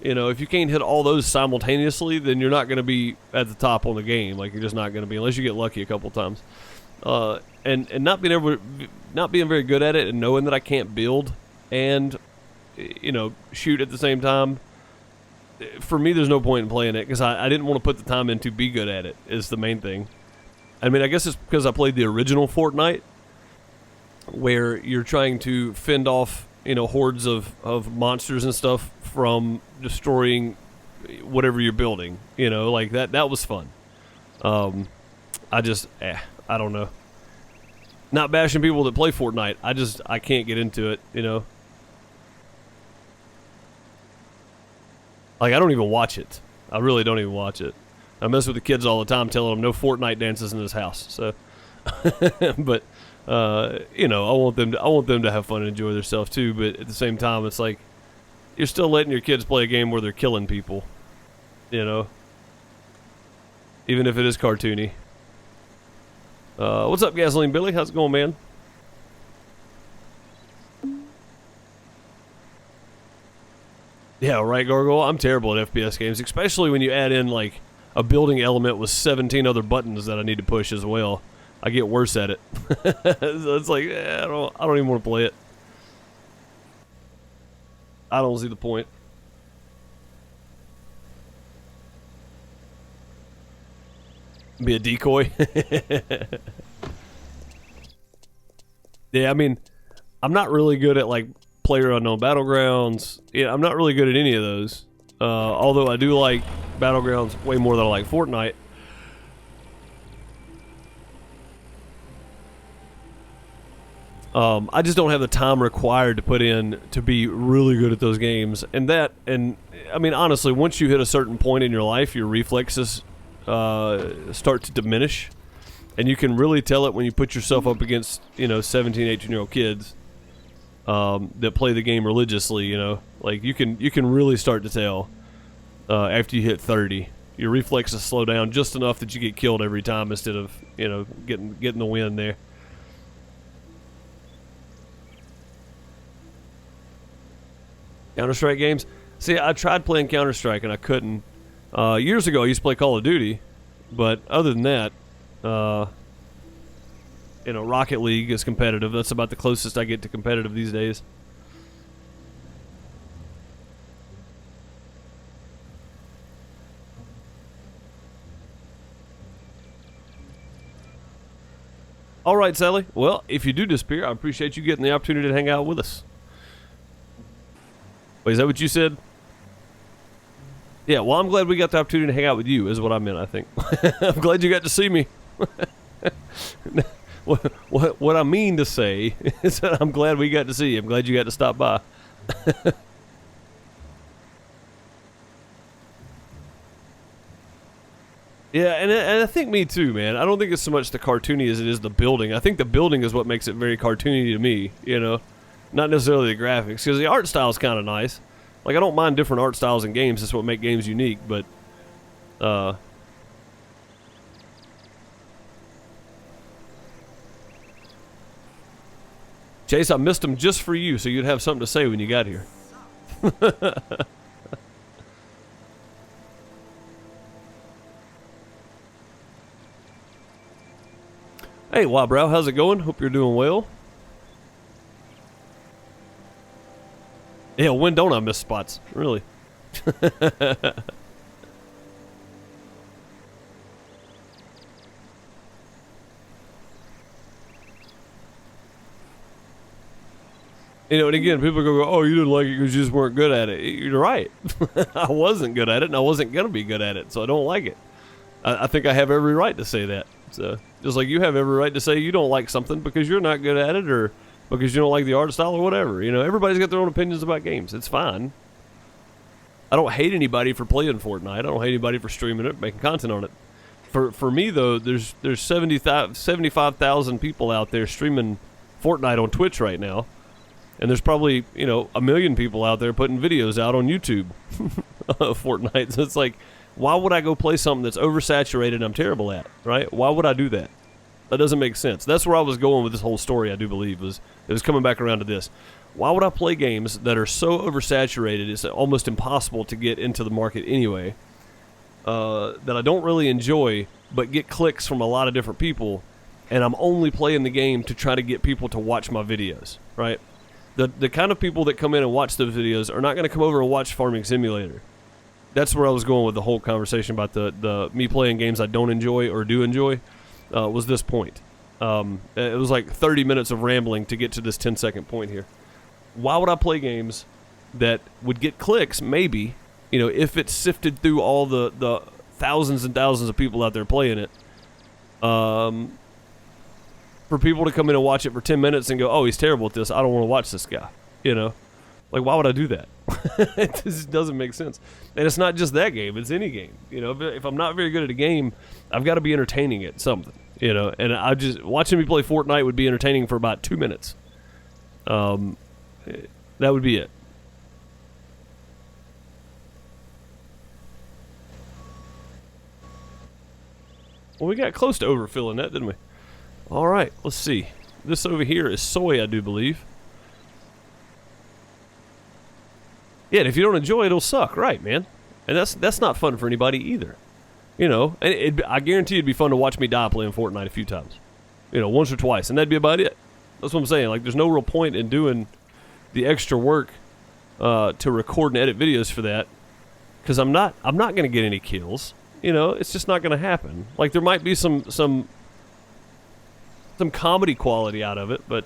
You know, if you can't hit all those simultaneously, then you're not going to be at the top on the game. Like, you're just not going to be, unless you get lucky a couple times. And not being very good at it, and knowing that I can't build and, you know, shoot at the same time. For me, there's no point in playing it, because I didn't want to put the time in to be good at it, is the main thing. I mean, I guess it's because I played the original Fortnite, where you're trying to fend off, you know, hordes of monsters and stuff from destroying whatever you're building. You know, like that was fun. I don't know. Not bashing people that play Fortnite. I can't get into it, you know. Like, I don't even watch it. I really don't even watch it. I mess with the kids all the time, telling them no Fortnite dances in this house. So, but you know, I want them to have fun and enjoy themselves too. But at the same time, it's like you're still letting your kids play a game where they're killing people. You know, even if it is cartoony. What's up, Gasoline Billy? How's it going, man? Yeah, right, Gargoyle. I'm terrible at FPS games, especially when you add in like a building element with 17 other buttons that I need to push as well. I get worse at it. So it's like, I don't even want to play it. I don't see the point. Be a decoy. Yeah, I mean, I'm not really good at like PlayerUnknown Battlegrounds. Yeah, I'm not really good at any of those. Although I do like Battlegrounds way more than I like Fortnite. I just don't have the time required to put in to be really good at those games. And I mean, honestly, once you hit a certain point in your life, your reflexes start to diminish. And you can really tell it when you put yourself up against, 17, 18-year-old kids that play the game religiously, Like, you can really start to tell after you hit 30. Your reflexes slow down just enough that you get killed every time instead of, getting the win there. Counter-Strike games? See, I tried playing Counter-Strike and I couldn't. Years ago, I used to play Call of Duty, but other than that, Rocket League is competitive. That's about the closest I get to competitive these days. All right, Sally. Well, if you do disappear, I appreciate you getting the opportunity to hang out with us. Wait, is that what you said? Yeah, well, I'm glad we got the opportunity to hang out with you, is what I meant, I think. I'm glad you got to see me. What I mean to say is that I'm glad we got to see you. I'm glad you got to stop by. Yeah, and I think me too, man. I don't think it's so much the cartoony as it is the building. I think the building is what makes it very cartoony to me, Not necessarily the graphics, because the art style is kind of nice. Like, I don't mind different art styles in games. That's what make games unique, but... Chase, I missed them just for you, so you'd have something to say when you got here. Hey, Wabrow, how's it going? Hope you're doing well. Yeah, when don't I miss spots? Really. And again, people go, oh, you didn't like it because you just weren't good at it. You're right. I wasn't good at it, and I wasn't going to be good at it, so I don't like it. I think I have every right to say that. So, just like you have every right to say you don't like something because you're not good at it, or because you don't like the art style or whatever. Everybody's got their own opinions about games. It's fine. I don't hate anybody for playing Fortnite. I don't hate anybody for streaming it, making content on it. For me, though, there's 75,000 people out there streaming Fortnite on Twitch right now. And there's probably, 1 million people out there putting videos out on YouTube of Fortnite. So it's like, why would I go play something that's oversaturated and I'm terrible at, right? Why would I do that? That doesn't make sense. That's where I was going with this whole story, I do believe, it was coming back around to this. Why would I play games that are so oversaturated it's almost impossible to get into the market anyway, that I don't really enjoy, but get clicks from a lot of different people, and I'm only playing the game to try to get people to watch my videos, right? The kind of people that come in and watch those videos are not going to come over and watch Farming Simulator. That's where I was going with the whole conversation about the me playing games I don't enjoy or do enjoy, was this point. It was like 30 minutes of rambling to get to this 10-second point here. Why would I play games that would get clicks, maybe, if it sifted through all the thousands and thousands of people out there playing it, for people to come in and watch it for 10 minutes and go, oh, he's terrible at this, I don't want to watch this guy, Like, why would I do that? It just doesn't make sense. And it's not just that game, it's any game. If I'm not very good at a game, I've got to be entertaining at something, And watching me play Fortnite would be entertaining for about 2 minutes. That would be it. Well, we got close to overfilling that, didn't we? All right, let's see. This over here is soy, I do believe. Yeah, and if you don't enjoy it, it'll suck, right, man? And that's not fun for anybody either. And I guarantee it'd be fun to watch me die playing Fortnite a few times. once or twice, and that'd be about it. That's what I'm saying. Like, there's no real point in doing the extra work to record and edit videos for that, because I'm not going to get any kills. It's just not going to happen. Like, there might be some comedy quality out of it, but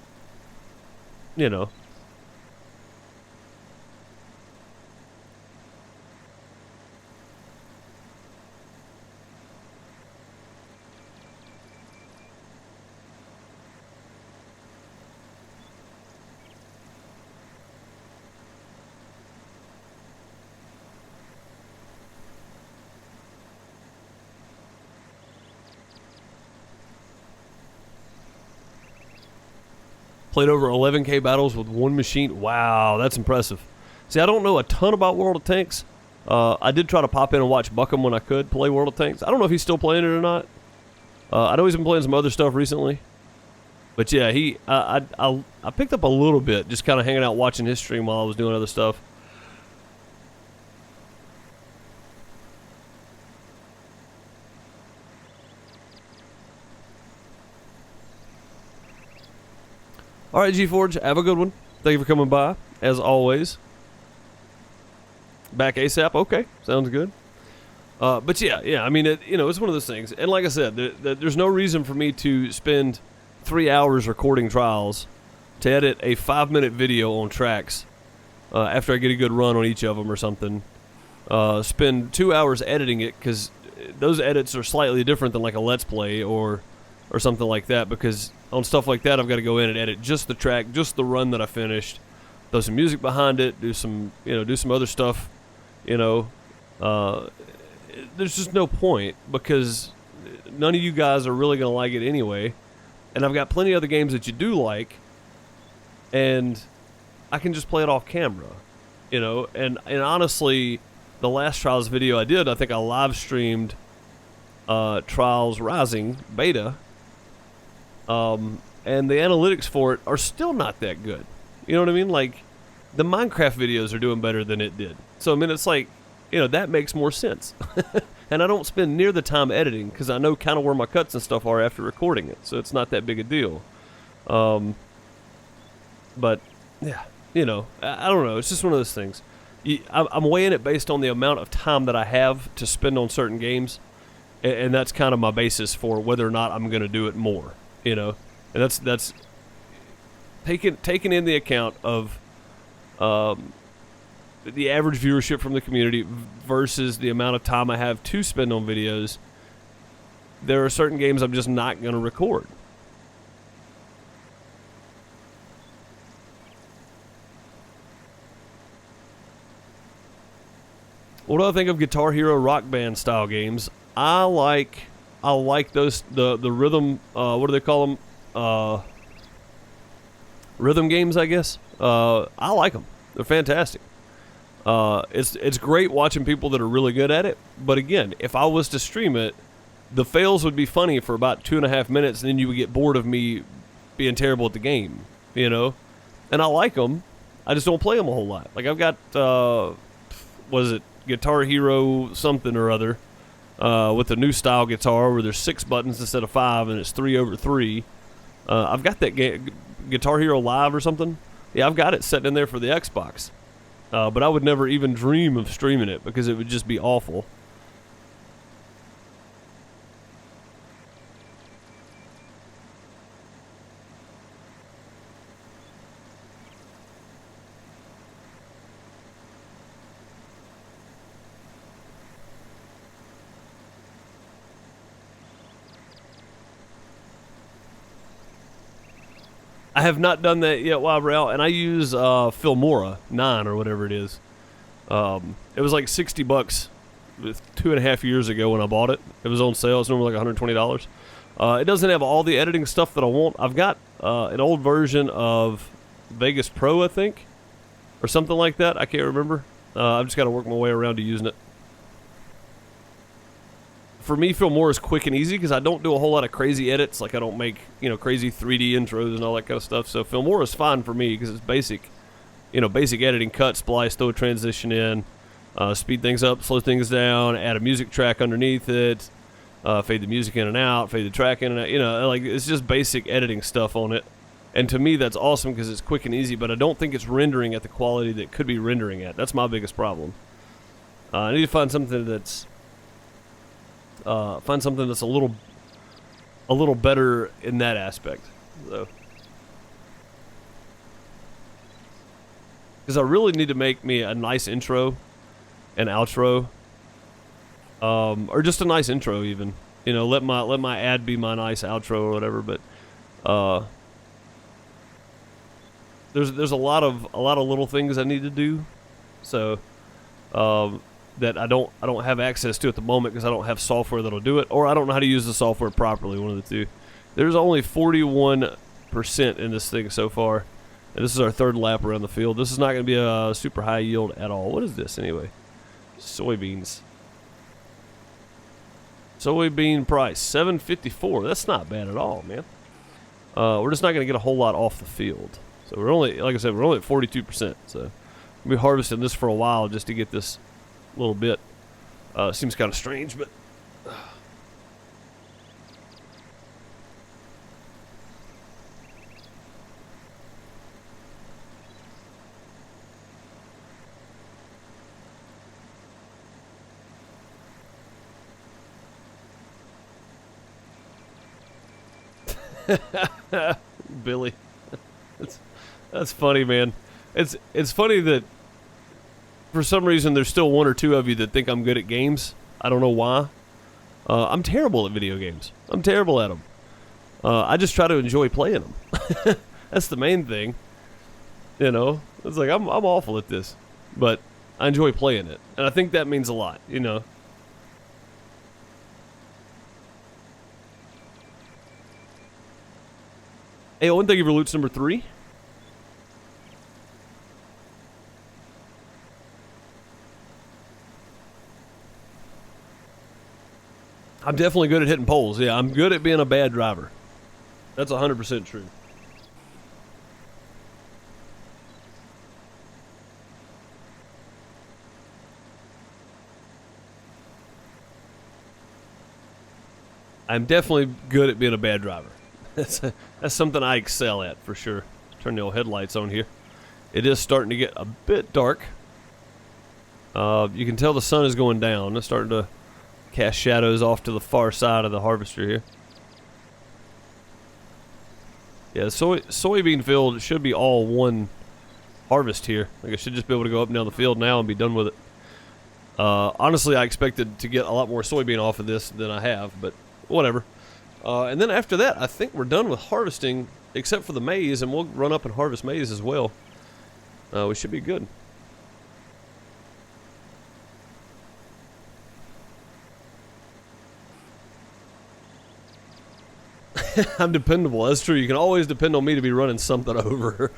played over 11K battles with one machine. Wow, that's impressive. See, I don't know a ton about World of Tanks. I did try to pop in and watch Buckham when I could play World of Tanks. I don't know if he's still playing it or not. I know he's been playing some other stuff recently. But yeah, I picked up a little bit, just kind of hanging out watching his stream while I was doing other stuff. All right, G-Forge, have a good one. Thank you for coming by, as always. Back ASAP, okay, sounds good. But yeah, I mean, it's one of those things. And like I said, there's no reason for me to spend 3 hours recording trials to edit a 5-minute video on tracks after I get a good run on each of them or something. Spend 2 hours editing it, because those edits are slightly different than like a Let's Play or something like that, because on stuff like that I've got to go in and edit just the track, just the run that I finished, throw some music behind it, do some other stuff. There's just no point, because none of you guys are really going to like it anyway, and I've got plenty of other games that you do like, and I can just play it off camera, and honestly, the last Trials video I did, I think I live streamed Trials Rising beta, and the analytics for it are still not that good. You know what I mean? Like, the Minecraft videos are doing better than it did. So, I mean, it's like, that makes more sense. And I don't spend near the time editing, because I know kind of where my cuts and stuff are after recording it. So it's not that big a deal. But, yeah, I don't know. It's just one of those things. I'm weighing it based on the amount of time that I have to spend on certain games. And that's kind of my basis for whether or not I'm going to do it more. And that's taking in the account of the average viewership from the community versus the amount of time I have to spend on videos. There are certain games I'm just not going to record. What do I think of Guitar Hero Rock Band style games? I like those, the rhythm, what do they call them? Rhythm games, I guess. I like them. They're fantastic. It's great watching people that are really good at it. But again, if I was to stream it, the fails would be funny for about 2.5 minutes, and then you would get bored of me being terrible at the game, And I like them. I just don't play them a whole lot. Like, I've got, Guitar Hero something or other, with a new style guitar where there's 6 buttons instead of 5, and it's 3/3. I've got that game, Guitar Hero Live or something. Yeah, I've got it sitting in there for the Xbox. But I would never even dream of streaming it, because it would just be awful. I have not done that yet, Wild Rail, and I use Filmora 9 or whatever it is. It was like $60 2.5 years ago when I bought it. It was on sale. It's normally like $120. It doesn't have all the editing stuff that I want. I've got an old version of Vegas Pro, I think, or something like that. I can't remember. I've just got to work my way around to using it. For me, Filmora is quick and easy, because I don't do a whole lot of crazy edits. Like, I don't make, crazy 3D intros and all that kind of stuff. So Filmora is fine for me, because it's basic, basic editing, cut, splice, throw a transition in, speed things up, slow things down, add a music track underneath it, fade the music in and out, fade the track in and out. You know, like it's just basic editing stuff on it. And to me, that's awesome because it's quick and easy. But I don't think it's rendering at the quality that it could be rendering at. That's my biggest problem. I need to find something that's a little better in that aspect. So, because I really need to make me a nice intro and outro, or just a nice intro even. You know, let my ad be my nice outro or whatever. But there's a lot of little things I need to do. So that I don't have access to at the moment because I don't have software that'll do it, or I don't know how to use the software properly. One of the two. There's only 41% in this thing so far, and this is our third lap around the field. This is not going to be a super high yield at all. What is this anyway? Soybeans. Soybean price $7.54. That's not bad at all, man. We're just not going to get a whole lot off the field. So we're only, like I said, we're only at 42%. So we'll be harvesting this for a while just to get this little bit. Seems kind of strange, but Billy. That's funny, man. It's funny that for some reason there's still one or two of you that think I'm good at games. I don't know why. I'm terrible at video games. I'm terrible at them. I just try to enjoy playing them. That's the main thing. You know, it's like I'm awful at this, but I enjoy playing it, and I think that means a lot. You know. Hey, Owen, thank you for Loots number 3. I'm definitely good at hitting poles. Yeah, I'm good at being a bad driver. That's 100% true. I'm definitely good at being a bad driver. That's something I excel at, for sure. Turn the old headlights on here. It is starting to get a bit dark. You can tell the sun is going down. It's starting to cast shadows off to the far side of the harvester here. Yeah, the soybean field should be all one harvest here. Like I should just be able to go up and down the field now and be done with it. Honestly, I expected to get a lot more soybean off of this than I have, but whatever. And then after that, I think we're done with harvesting, except for the maize, and we'll run up and harvest maize as well. We should be good. I'm dependable. That's true. You can always depend on me to be running something over.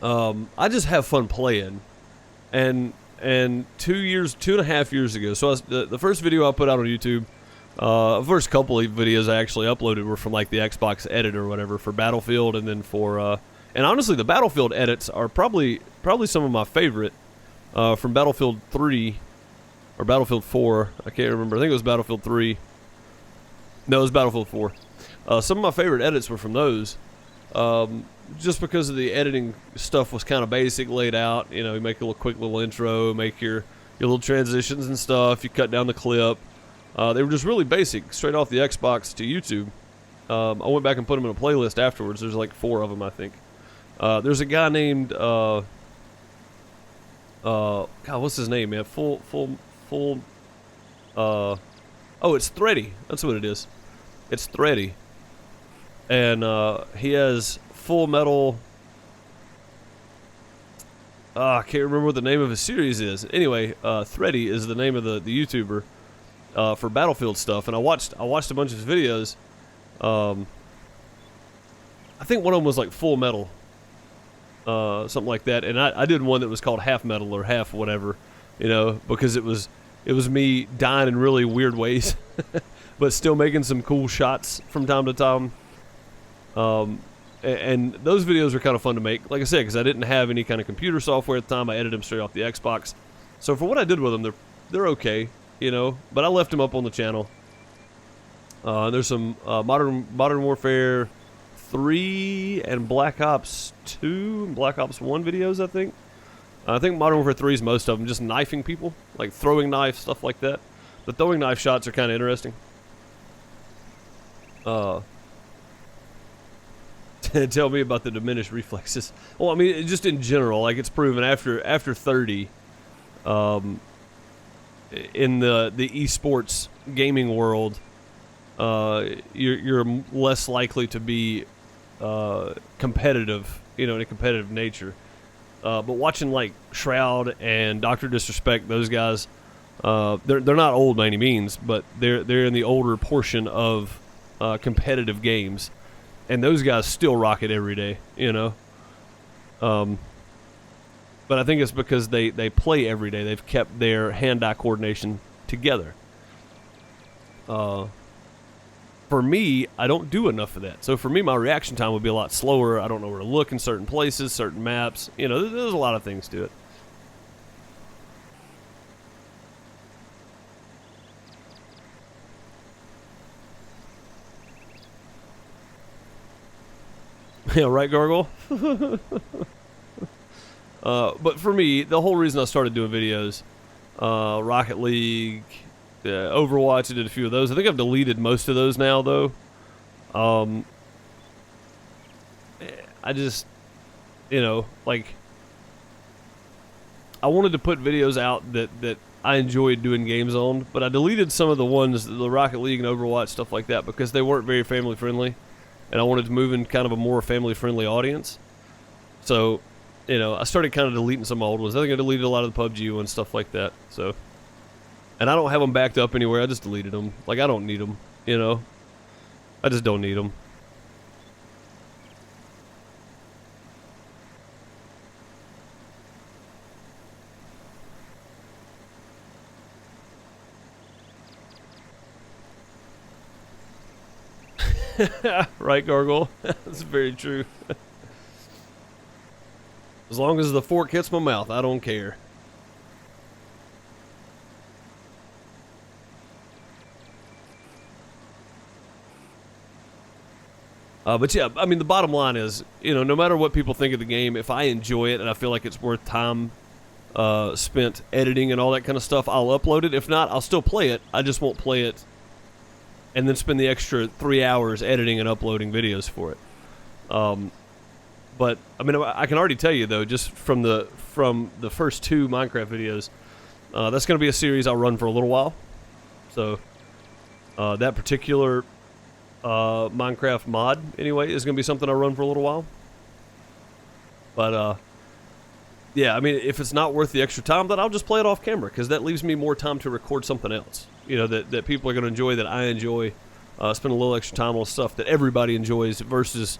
I just have fun playing, and 2.5 years ago. So the first video I put out on YouTube, first couple of videos I actually uploaded were from like the Xbox edit or whatever for Battlefield, and then for and honestly the Battlefield edits are probably some of my favorite from Battlefield 3 or Battlefield 4. I can't remember. I think it was Battlefield 3. No, it was Battlefield 4. Some of my favorite edits were from those. Just because of the editing stuff was kind of basic, laid out. You know, you make a quick little intro, make your little transitions and stuff. You cut down the clip. They were just really basic, straight off the Xbox to YouTube. I went back and put them in a playlist afterwards. There's like 4 of them, I think. There's a guy named God, what's his name, man? Oh, it's Thready. That's what it is. It's Thready, and he has Full Metal. I can't remember what the name of his series is. Anyway, Thready is the name of the YouTuber for Battlefield stuff, and I watched a bunch of his videos. I think one of them was like Full Metal, something like that, and I did one that was called Half Metal or Half whatever, you know, because it was me dying in really weird ways, but still making some cool shots from time to time. And those videos were kind of fun to make, like I said, because I didn't have any kind of computer software at the time. I edited them straight off the Xbox. So for what I did with them, they're okay, you know. But I left them up on the channel. There's some Modern Warfare 3 and Black Ops 2 and Black Ops 1 videos, I think. I think Modern Warfare 3 is most of them, just knifing people, like throwing knives, stuff like that. The throwing knife shots are kind of interesting. Tell me about the diminished reflexes. Well, I mean, just in general, like it's proven after 30, in the esports gaming world, you're less likely to be competitive, you know, in a competitive nature. But watching like Shroud and Dr. Disrespect, those guys, they're not old by any means, but they're in the older portion of competitive games, and those guys still rock it every day, you know. But I think it's because they play every day. They've kept their hand-eye coordination together. For me, I don't do enough of that. So for me, my reaction time would be a lot slower. I don't know where to look in certain places, certain maps. You know, there's a lot of things to it. Yeah, right, Gargoyle? But for me, the whole reason I started doing videos, Rocket League, Overwatch, I did a few of those. I think I've deleted most of those now, though. I just, you know, like, I wanted to put videos out that I enjoyed doing games on, but I deleted some of the ones, the Rocket League and Overwatch, stuff like that, because they weren't very family friendly, and I wanted to move in kind of a more family friendly audience. So, you know, I started kind of deleting some old ones. I think I deleted a lot of the PUBG ones, stuff like that. So, and I don't have them backed up anywhere. I just deleted them. Like, I don't need them, you know. I just don't need them. Right, Gargoyle? That's very true. As long as the fork hits my mouth, I don't care. But yeah, I mean, the bottom line is, you know, no matter what people think of the game, if I enjoy it and I feel like it's worth time spent editing and all that kind of stuff, I'll upload it. If not, I'll still play it. I just won't play it and then spend the extra 3 hours editing and uploading videos for it. But I mean, I can already tell you though, just from the first 2 Minecraft videos, that's going to be a series I'll run for a little while. So that particular Minecraft mod, anyway, is going to be something I'll run for a little while. But yeah, I mean, if it's not worth the extra time, then I'll just play it off camera, because that leaves me more time to record something else. You know, that people are going to enjoy, that I enjoy. Spend a little extra time on stuff that everybody enjoys versus,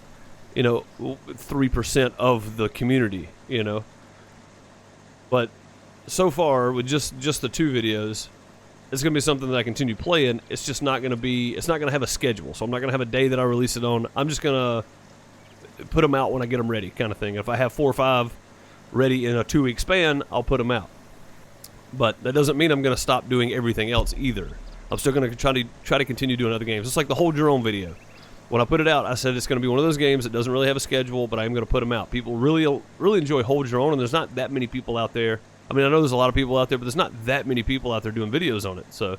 you know, 3% of the community, you know. But so far, with just the 2 videos, it's going to be something that I continue playing. It's just not going to be, it's not going to have a schedule. So I'm not going to have a day that I release it on. I'm just going to put them out when I get them ready, kind of thing. If I have 4 or 5 ready in a 2-week span, I'll put them out. But that doesn't mean I'm going to stop doing everything else either. I'm still going to try to continue doing other games. It's like the Hold Your Own video. When I put it out, I said it's going to be one of those games that doesn't really have a schedule, but I'm going to put them out. People really enjoy Hold Your Own, and there's not that many people out there. I mean, I know there's a lot of people out there, but there's not that many people out there doing videos on it. So,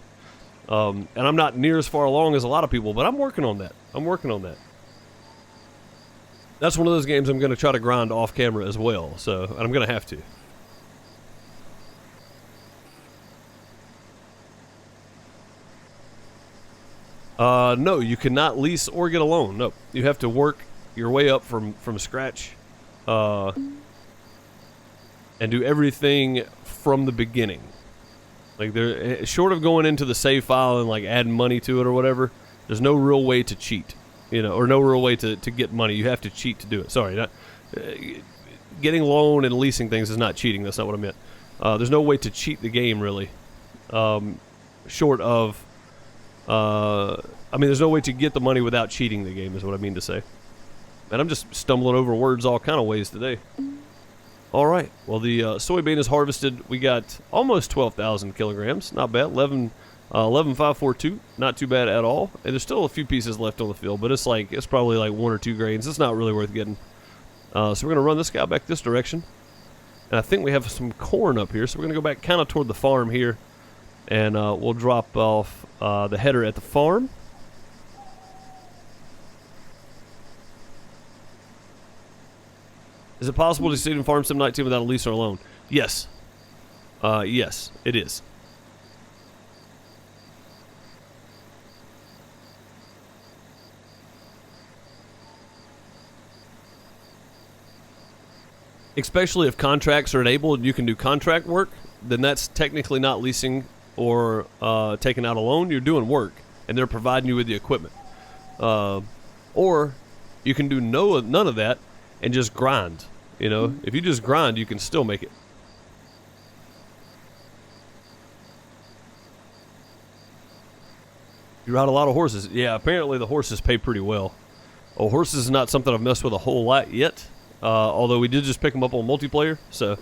and I'm not near as far along as a lot of people, but I'm working on that. That's one of those games I'm going to try to grind off camera as well. So, and I'm going to have to. No, you cannot lease or get a loan. No, you have to work your way up from scratch, and do everything from the beginning. Like, there, short of going into the save file and like adding money to it or whatever, there's no real way to cheat, you know, or no real way to get money. You have to cheat to do it. Sorry, not getting loan and leasing things is not cheating. That's not what I meant. There's no way to cheat the game really, short of. I mean, there's no way to get the money without cheating the game, is what I mean to say. And I'm just stumbling over words all kind of ways today. All right. Well, the soybean is harvested. We got almost 12,000 kilograms. Not bad. 11,542. Not too bad at all. And there's still a few pieces left on the field, but it's probably like 1 or 2 grains. It's not really worth getting. So we're going to run this guy back this direction. And I think we have some corn up here, so we're going to go back kind of toward the farm here. And we'll drop off the header at the farm. Is it possible to succeed in Farm Sim 19 without a lease or a loan? Yes. Yes, it is. Especially if contracts are enabled and you can do contract work, then that's technically not leasing or taking out a loan. You're doing work, and they're providing you with the equipment. Or you can do none of that and just grind. You know, if you just grind, you can still make it. You ride a lot of horses. Yeah, apparently the horses pay pretty well. Oh, horses is not something I've messed with a whole lot yet. Although we did just pick them up on multiplayer, so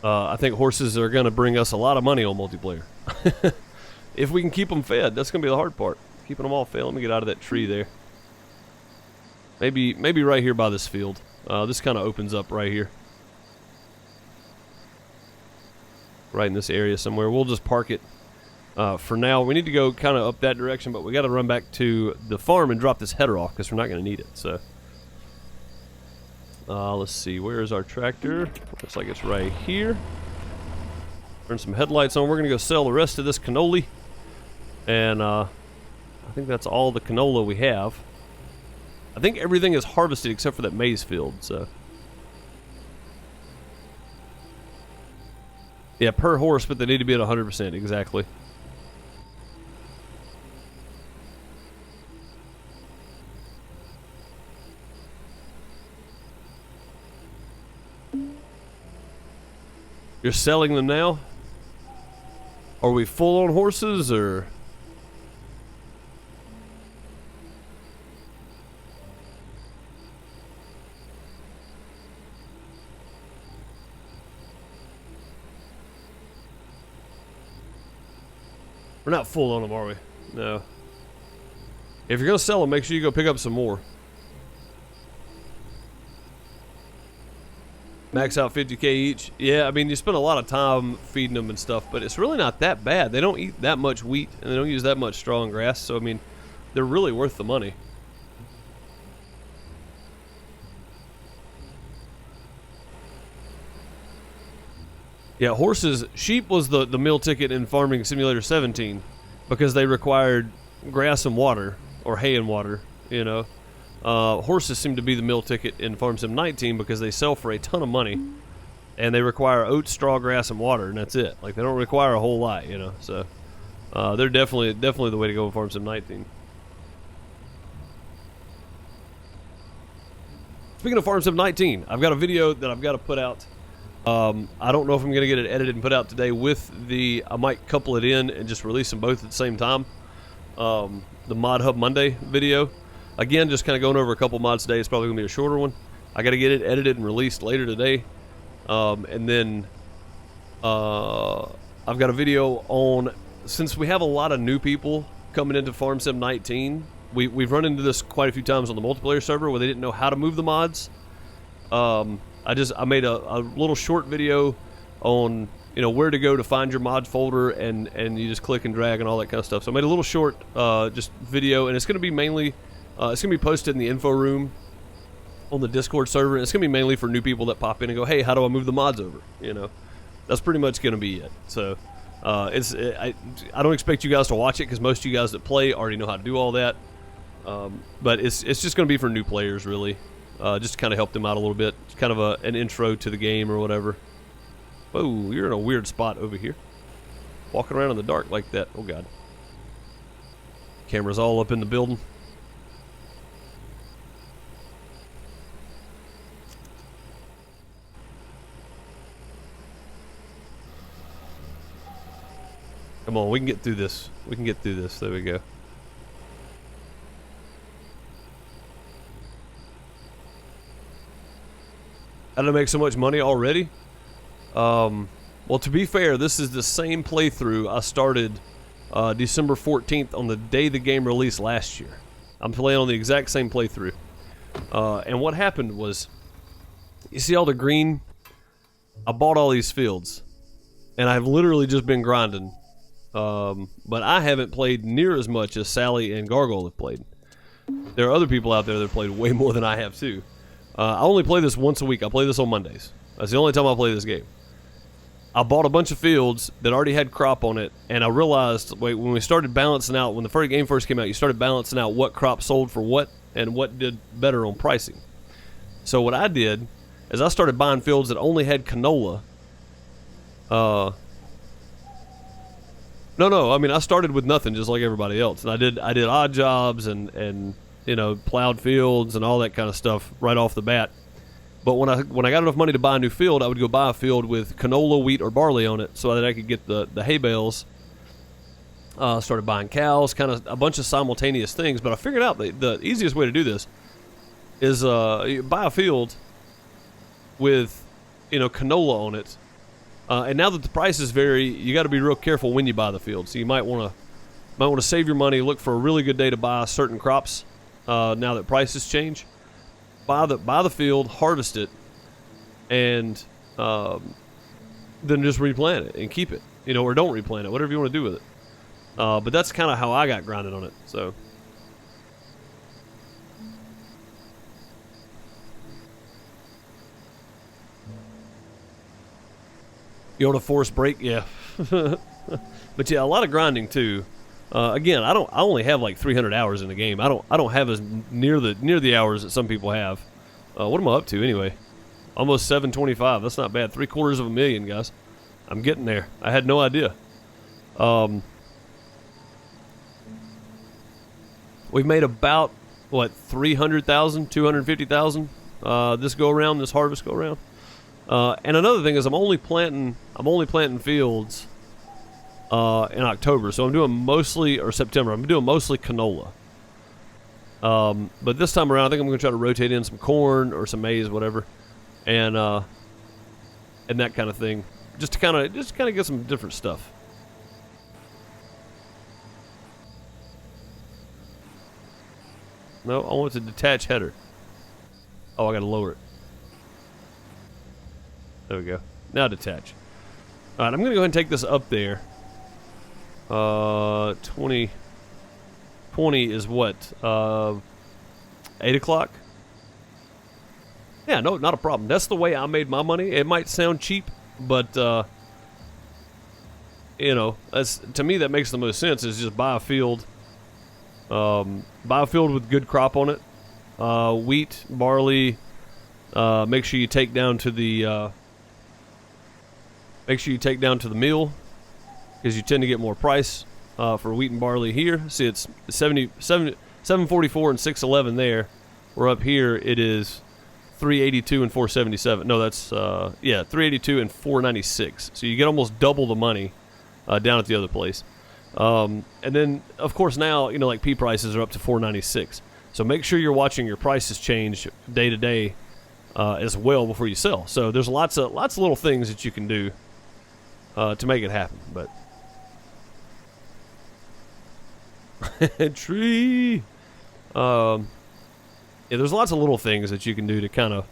I think horses are going to bring us a lot of money on multiplayer. If we can keep them fed, that's going to be the hard part. Keeping them all fed. Let me get out of that tree there. Maybe right here by this field. This kind of opens up right here. Right in this area somewhere. We'll just park it for now. We need to go kind of up that direction, but we got to run back to the farm and drop this header off because we're not going to need it. So let's see. Where is our tractor? Looks like it's right here. Turn some headlights on. We're going to go sell the rest of this cannoli. And I think that's all the canola we have. I think everything is harvested except for that maize field, so. Yeah, per horse, but they need to be at 100%, exactly. You're selling them now? Are we full on horses, or? We're not full on them, are we? No. If you're going to sell them, make sure you go pick up some more. Max out 50K each. Yeah, I mean, you spend a lot of time feeding them and stuff, but it's really not that bad. They don't eat that much wheat, and they don't use that much straw and grass, so, I mean, they're really worth the money. Yeah, horses, sheep was the meal ticket in Farming Simulator 17 because they required grass and water, or hay and water, you know. Horses seem to be the meal ticket in Farm Sim 19 because they sell for a ton of money, and they require oats, straw, grass, and water, and that's it. Like, they don't require a whole lot, you know, so they're definitely the way to go in Farm Sim 19. Speaking of Farm Sim 19, I've got a video that I've got to put out. I don't know if I'm going to get it edited and put out today with I might couple it in and just release them both at the same time. The Mod Hub Monday video. Again, just kind of going over a couple mods today. It's probably going to be a shorter one. I got to get it edited and released later today. And then I've got a video on, since we have a lot of new people coming into Farm Sim 19, we've run into this quite a few times on the multiplayer server where they didn't know how to move the mods. I made a little short video on, you know, where to go to find your mod folder, and you just click and drag and all that kind of stuff. So I made a little short just video, and it's going to be mainly it's going to be posted in the info room on the Discord server, and it's going to be mainly for new people that pop in and go, hey, how do I move the mods over? You know, that's pretty much going to be it. So I don't expect you guys to watch it because most of you guys that play already know how to do all that. But it's just going to be for new players, really. Just to kind of help them out a little bit. It's kind of an intro to the game or whatever. Whoa, you're in a weird spot over here. Walking around in the dark like that. Oh, God. Camera's all up in the building. Come on, we can get through this. We can get through this. There we go. How to make so much money already? Well, to be fair, this is the same playthrough I started December 14th on the day the game released last year. I'm playing on the exact same playthrough. And what happened was, you see all the green? I bought all these fields, and I've literally just been grinding. But I haven't played near as much as Sally and Gargoyle have played. There are other people out there that have played way more than I have too. I only play this once a week. I play this on Mondays. That's the only time I play this game. I bought a bunch of fields that already had crop on it, and I realized, wait, when we started balancing out, when the first game first came out, you started balancing out what crop sold for what and what did better on pricing. So what I did is I started buying fields that only had canola. No, I mean, I started with nothing, just like everybody else, and I did odd jobs and you know, plowed fields and all that kind of stuff right off the bat. But when I got enough money to buy a new field, I would go buy a field with canola, wheat, or barley on it, so that I could get the hay bales. Started buying cows, kind of a bunch of simultaneous things. But I figured out the easiest way to do this is you buy a field with, you know, canola on it. And now that the prices vary, you got to be real careful when you buy the field. So you might want to save your money, look for a really good day to buy certain crops. Now that prices change. Buy the field, harvest it, and then just replant it and keep it, you know, or don't replant it, whatever you want to do with it. But that's kind of how I got grinded on it. So, you want a forced break, yeah. But yeah, a lot of grinding too. Again, I only have like 300 hours in the game. I don't have as near the hours that some people have. What am I up to anyway? Almost 725. That's not bad. 750,000, guys. I'm getting there. I had no idea. We've made about what 300,000, 250,000 this harvest go around. And another thing is I'm only planting fields in October, so I'm doing mostly, or September, I'm doing mostly canola. But this time around, I think I'm going to try to rotate in some corn or some maize, whatever, and that kind of thing, just to kind of get some different stuff. No, I want it to detach header. Oh, I got to lower it. There we go. Now detach. All right, I'm going to go ahead and take this up there. 20 is what? 8 o'clock? Yeah, no, not a problem. That's the way I made my money. It might sound cheap, but, you know, to me that makes the most sense, is just buy a field. Buy a field with good crop on it. Wheat, barley, make sure you take down to the, mill, because you tend to get more price for wheat and barley here. See, it's 744 and 611 there. We're up here, it is 382 and 477. No, that's 382 and 496. So you get almost double the money down at the other place. And then, of course, now, you know, like pea prices are up to 496. So make sure you're watching your prices change day to day as well before you sell. So there's lots of little things that you can do to make it happen. But tree. Yeah, there's lots of little things that you can do to kind of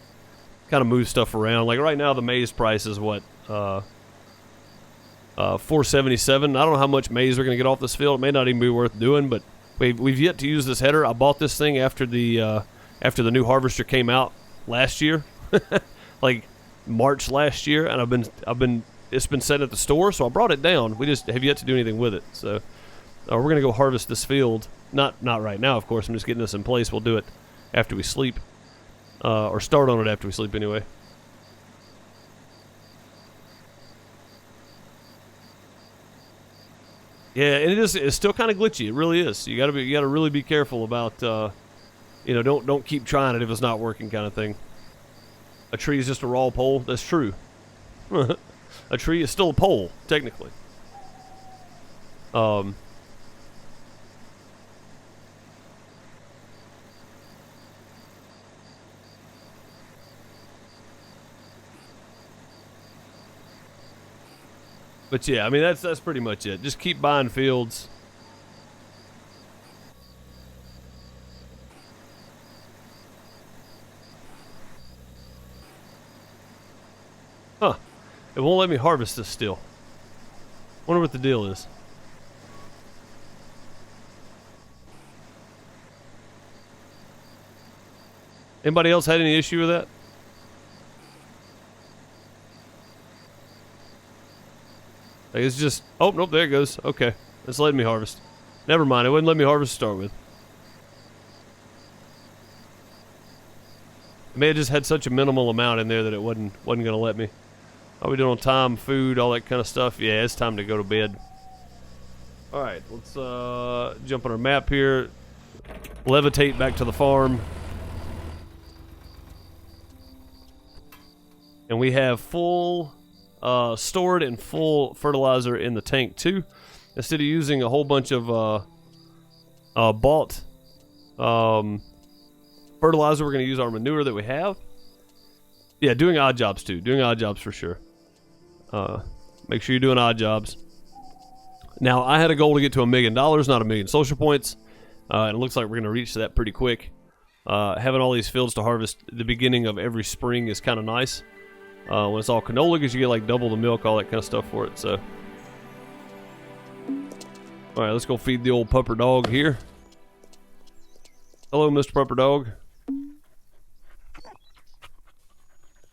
move stuff around. Like right now, the maize price is what, 477. I don't know how much maize we're going to get off this field. It may not even be worth doing, but we've yet to use this header. I bought this thing after the new harvester came out last year, like March last year, and it's been set at the store, so I brought it down. We just have yet to do anything with it. So we're going to go harvest this field. Not right now, of course. I'm just getting this in place. We'll do it after we sleep, or start on it after we sleep anyway. Yeah, and it's still kind of glitchy. It really is. You got to really be careful about, don't keep trying it if it's not working, kind of thing. A tree is just a raw pole. That's true. A tree is still a pole, technically. But yeah, I mean that's pretty much it. Just keep buying fields. Huh. It won't let me harvest this still. Wonder what the deal is. Anybody else had any issue with that? Like it's just, oh, nope, there it goes. Okay, it's letting me harvest. Never mind, it wouldn't let me harvest to start with. It may have just had such a minimal amount in there that it wasn't gonna let me. How we doing on time, food, all that kind of stuff? Yeah, it's time to go to bed. Alright, let's jump on our map here. Levitate back to the farm. And we have full stored and full fertilizer in the tank too. Instead of using a whole bunch of bought fertilizer, we're going to use our manure that we have. Yeah, doing odd jobs too. Doing odd jobs for sure. Make sure you're doing odd jobs. Now, I had a goal to get to $1 million, not 1 million social points. And it looks like we're going to reach that pretty quick. Having all these fields to harvest at the beginning of every spring is kind of nice. When it's all canola, because you get like double the milk, all that kind of stuff for it. So, all right, let's go feed the old pupper dog here. Hello, Mr. Pupper Dog.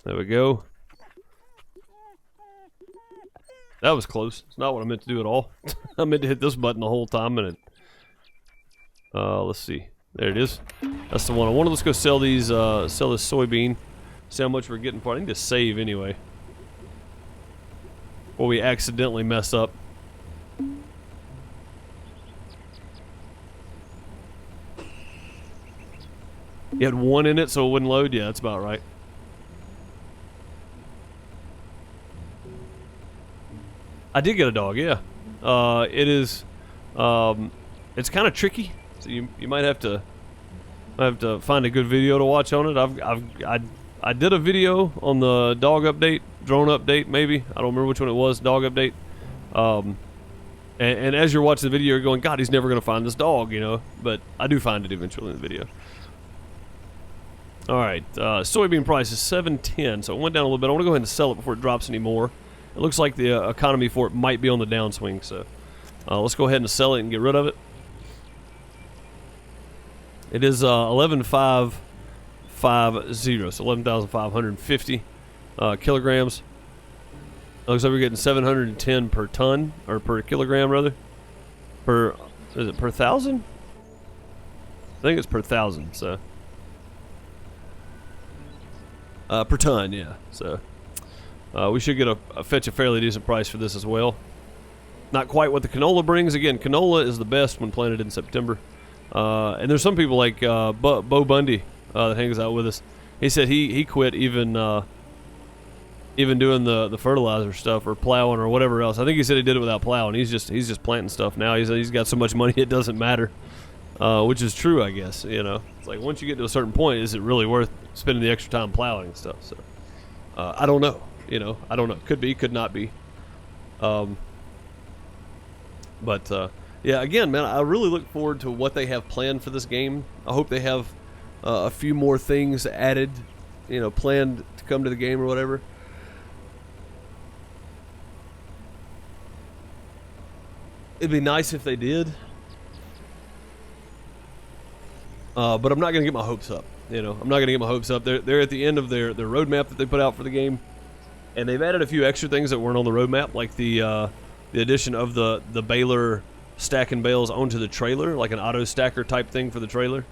There we go. That was close. It's not what I meant to do at all. I meant to hit this button the whole time, and it. Let's see. There it is. That's the one I wanted. Let's go sell these. Sell this soybean. See how much we're getting for it. I need to save anyway. Or we accidentally mess up. You had 1 in it, so it wouldn't load? Yeah, that's about right. I did get a dog, yeah. It is, it's kind of tricky. So you might have to find a good video to watch on it. I did a video on the dog update, drone update maybe. I don't remember which one it was, dog update. And as you're watching the video, you're going, God, he's never going to find this dog, you know. But I do find it eventually in the video. All right, soybean price is $7.10, so it went down a little bit. I want to go ahead and sell it before it drops any more. It looks like the economy for it might be on the downswing, so let's go ahead and sell it and get rid of it. It is 11,550, so 11,550 kilograms. It looks like we're getting 710 per ton, or per kilogram rather. Is it per thousand? I think it's per thousand, so. Per ton, yeah. So we should get fetch a fairly decent price for this as well. Not quite what the canola brings. Again, canola is the best when planted in September. And there's some people like Bo Bundy that hangs out with us. He said he quit even doing the fertilizer stuff or plowing or whatever else. I think he said he did it without plowing. He's just planting stuff now. He's got so much money it doesn't matter, which is true, I guess. You know, it's like once you get to a certain point, is it really worth spending the extra time plowing and stuff? So I don't know. You know, I don't know. Could be, could not be. But yeah, again, man, I really look forward to what they have planned for this game. I hope they have a few more things added, you know, planned to come to the game or whatever. It'd be nice if they did. But I'm not going to get my hopes up. You know, I'm not going to get my hopes up. They're at the end of their roadmap that they put out for the game. And they've added a few extra things that weren't on the roadmap, like the addition of the baler stacking bales onto the trailer, like an auto stacker type thing for the trailer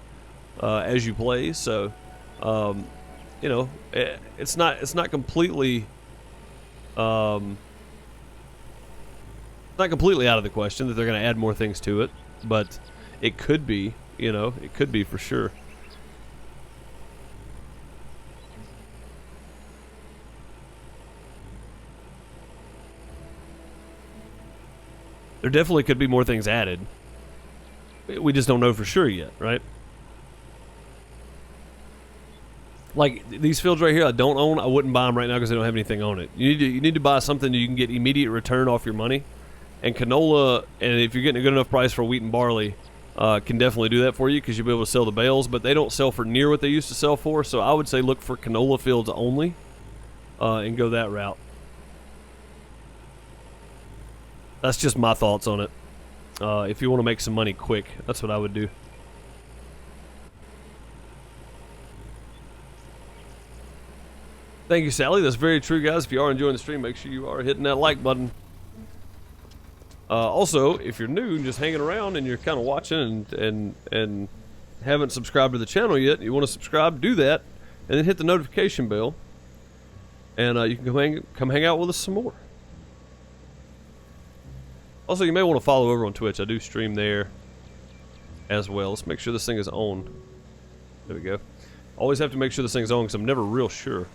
as you play. So, you know, it's not completely not completely out of the question that they're going to add more things to it, but it could be. You know, it could be for sure. There definitely could be more things added. We just don't know for sure yet, right? like these fields right here I don't own, I wouldn't buy them right now because they don't have anything on it. You need to buy something that you can get immediate return off your money. And canola, and if you're getting a good enough price for wheat and barley, can definitely do that for you because you'll be able to sell the bales, but they don't sell for near what they used to sell for, so I would say look for canola fields only and go that route. That's just my thoughts on it. If you want to make some money quick, that's what I would do. Thank you, Sally. That's very true, guys. If you are enjoying the stream, make sure you are hitting that like button. Also, if you're new and just hanging around and you're kind of watching and haven't subscribed to the channel yet, you want to subscribe, do that, and then hit the notification bell, and you can come hang out with us some more. Also, you may want to follow over on Twitch. I do stream there as well. Let's make sure this thing is on. There we go. Always have to make sure this thing's on because I'm never real sure.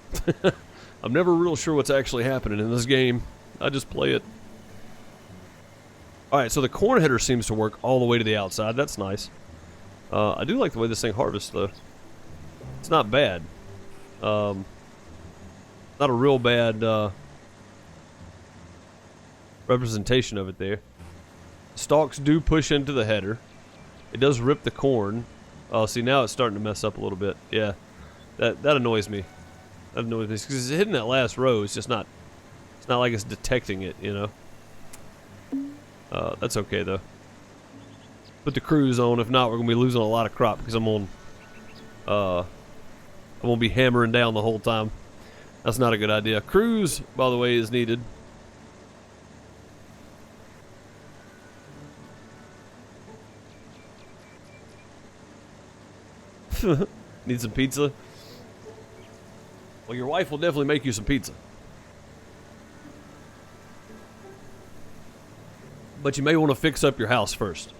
I'm never real sure what's actually happening in this game. I just play it. Alright, so the corn header seems to work all the way to the outside. That's nice. I do like the way this thing harvests, though. It's not bad. Not a real bad representation of it there. Stalks do push into the header. It does rip the corn. Oh, see, now it's starting to mess up a little bit. Yeah, that annoys me. That annoys me because it's hitting that last row. It's just not. It's not like it's detecting it, you know. That's okay though. Put the cruise on. If not, we're gonna be losing a lot of crop because I'm gonna be hammering down the whole time. That's not a good idea. Cruise, by the way, is needed. Need some pizza? Well, your wife will definitely make you some pizza. But you may want to fix up your house first.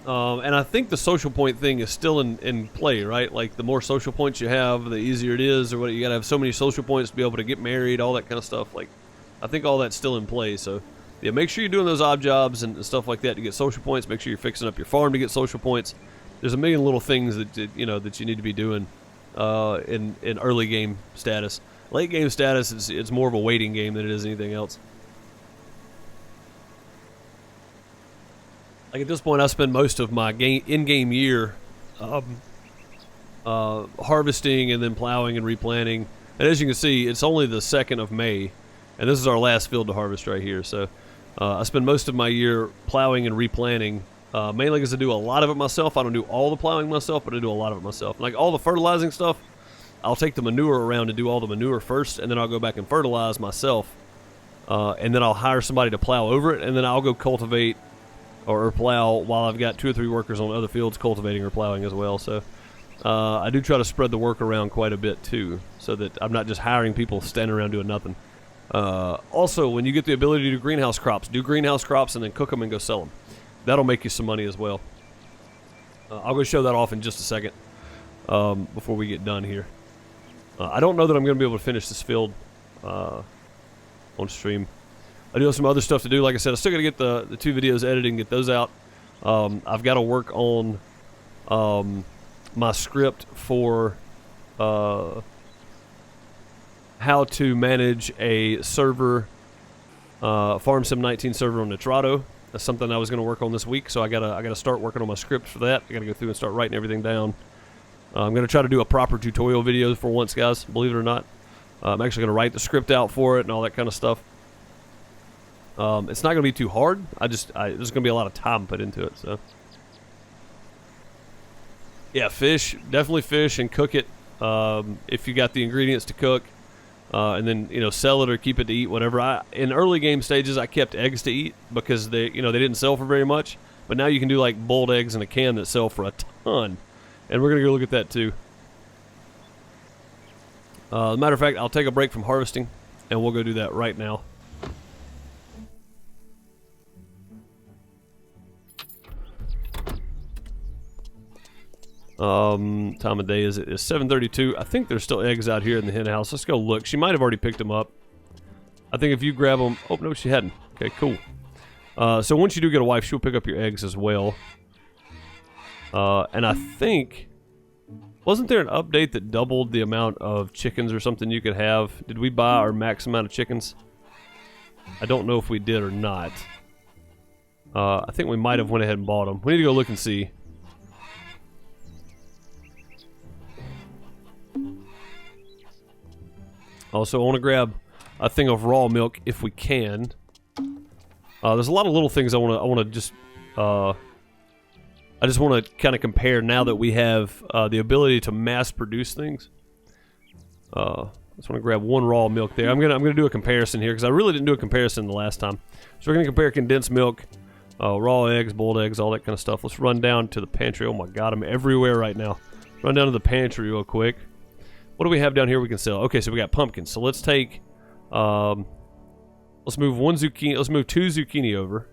And I think the social point thing is still in play, right? Like, the more social points you have, the easier it is, or what, you gotta have so many social points to be able to get married, all that kind of stuff. Like, I think all that's still in play, so yeah, make sure you're doing those odd jobs and stuff like that to get social points. Make sure you're fixing up your farm to get social points. There's a million little things that you know that you need to be doing in early game status. Late game status, it's more of a waiting game than it is anything else. Like, at this point, I spend most of my in-game year harvesting and then plowing and replanting. And as you can see, it's only the 2nd of May, and this is our last field to harvest right here. So I spend most of my year plowing and replanting, mainly because I do a lot of it myself. I don't do all the plowing myself, but I do a lot of it myself. Like, all the fertilizing stuff, I'll take the manure around and do all the manure first, and then I'll go back and fertilize myself. And then I'll hire somebody to plow over it, and then I'll go cultivate or plow while I've got 2 or 3 workers on other fields cultivating or plowing as well. So I do try to spread the work around quite a bit too, so that I'm not just hiring people standing around doing nothing. Also, when you get the ability to do greenhouse crops and then cook them and go sell them. That'll make you some money as well. I'll go show that off in just a second before we get done here. I don't know that I'm going to be able to finish this field on stream. I do have some other stuff to do. Like I said, I still got to get the 2 videos edited and get those out. I've got to work on my script for how to manage a server, FarmSim 19 server on Nitrado. That's something I was going to work on this week, so I gotta start working on my script for that. I got to go through and start writing everything down. I'm going to try to do a proper tutorial video for once, guys, believe it or not. I'm actually going to write the script out for it and all that kind of stuff. It's not going to be too hard. There's going to be a lot of time put into it, so. Yeah, fish. Definitely fish and cook it if you got the ingredients to cook. And then, you know, sell it or keep it to eat, whatever. In early game stages, I kept eggs to eat because they didn't sell for very much. But now you can do, like, boiled eggs in a can that sell for a ton. And we're going to go look at that, too. As a matter of fact, I'll take a break from harvesting, and we'll go do that right now. Time of day is 7:32. I think there's still eggs out here in the hen house. Let's go look. She might have already picked them up. I think if you grab them... Oh, no, she hadn't. Okay, cool. So once you do get a wife, she'll pick up your eggs as well. And I think... Wasn't there an update that doubled the amount of chickens or something you could have? Did we buy our max amount of chickens? I don't know if we did or not. I think we might have went ahead and bought them. We need to go look and see. Also, I want to grab a thing of raw milk if we can. There's a lot of little things I want to just. I just want to kind of compare now that we have the ability to mass produce things. I just want to grab one raw milk there. I'm gonna do a comparison here because I really didn't do a comparison the last time. So we're gonna compare condensed milk, raw eggs, boiled eggs, all that kind of stuff. Let's run down to the pantry. Oh my God, I'm everywhere right now. Run down to the pantry real quick. What do we have down here we can sell? Okay, so we got pumpkins. So let's take, let's move one zucchini. Let's move 2 zucchini over.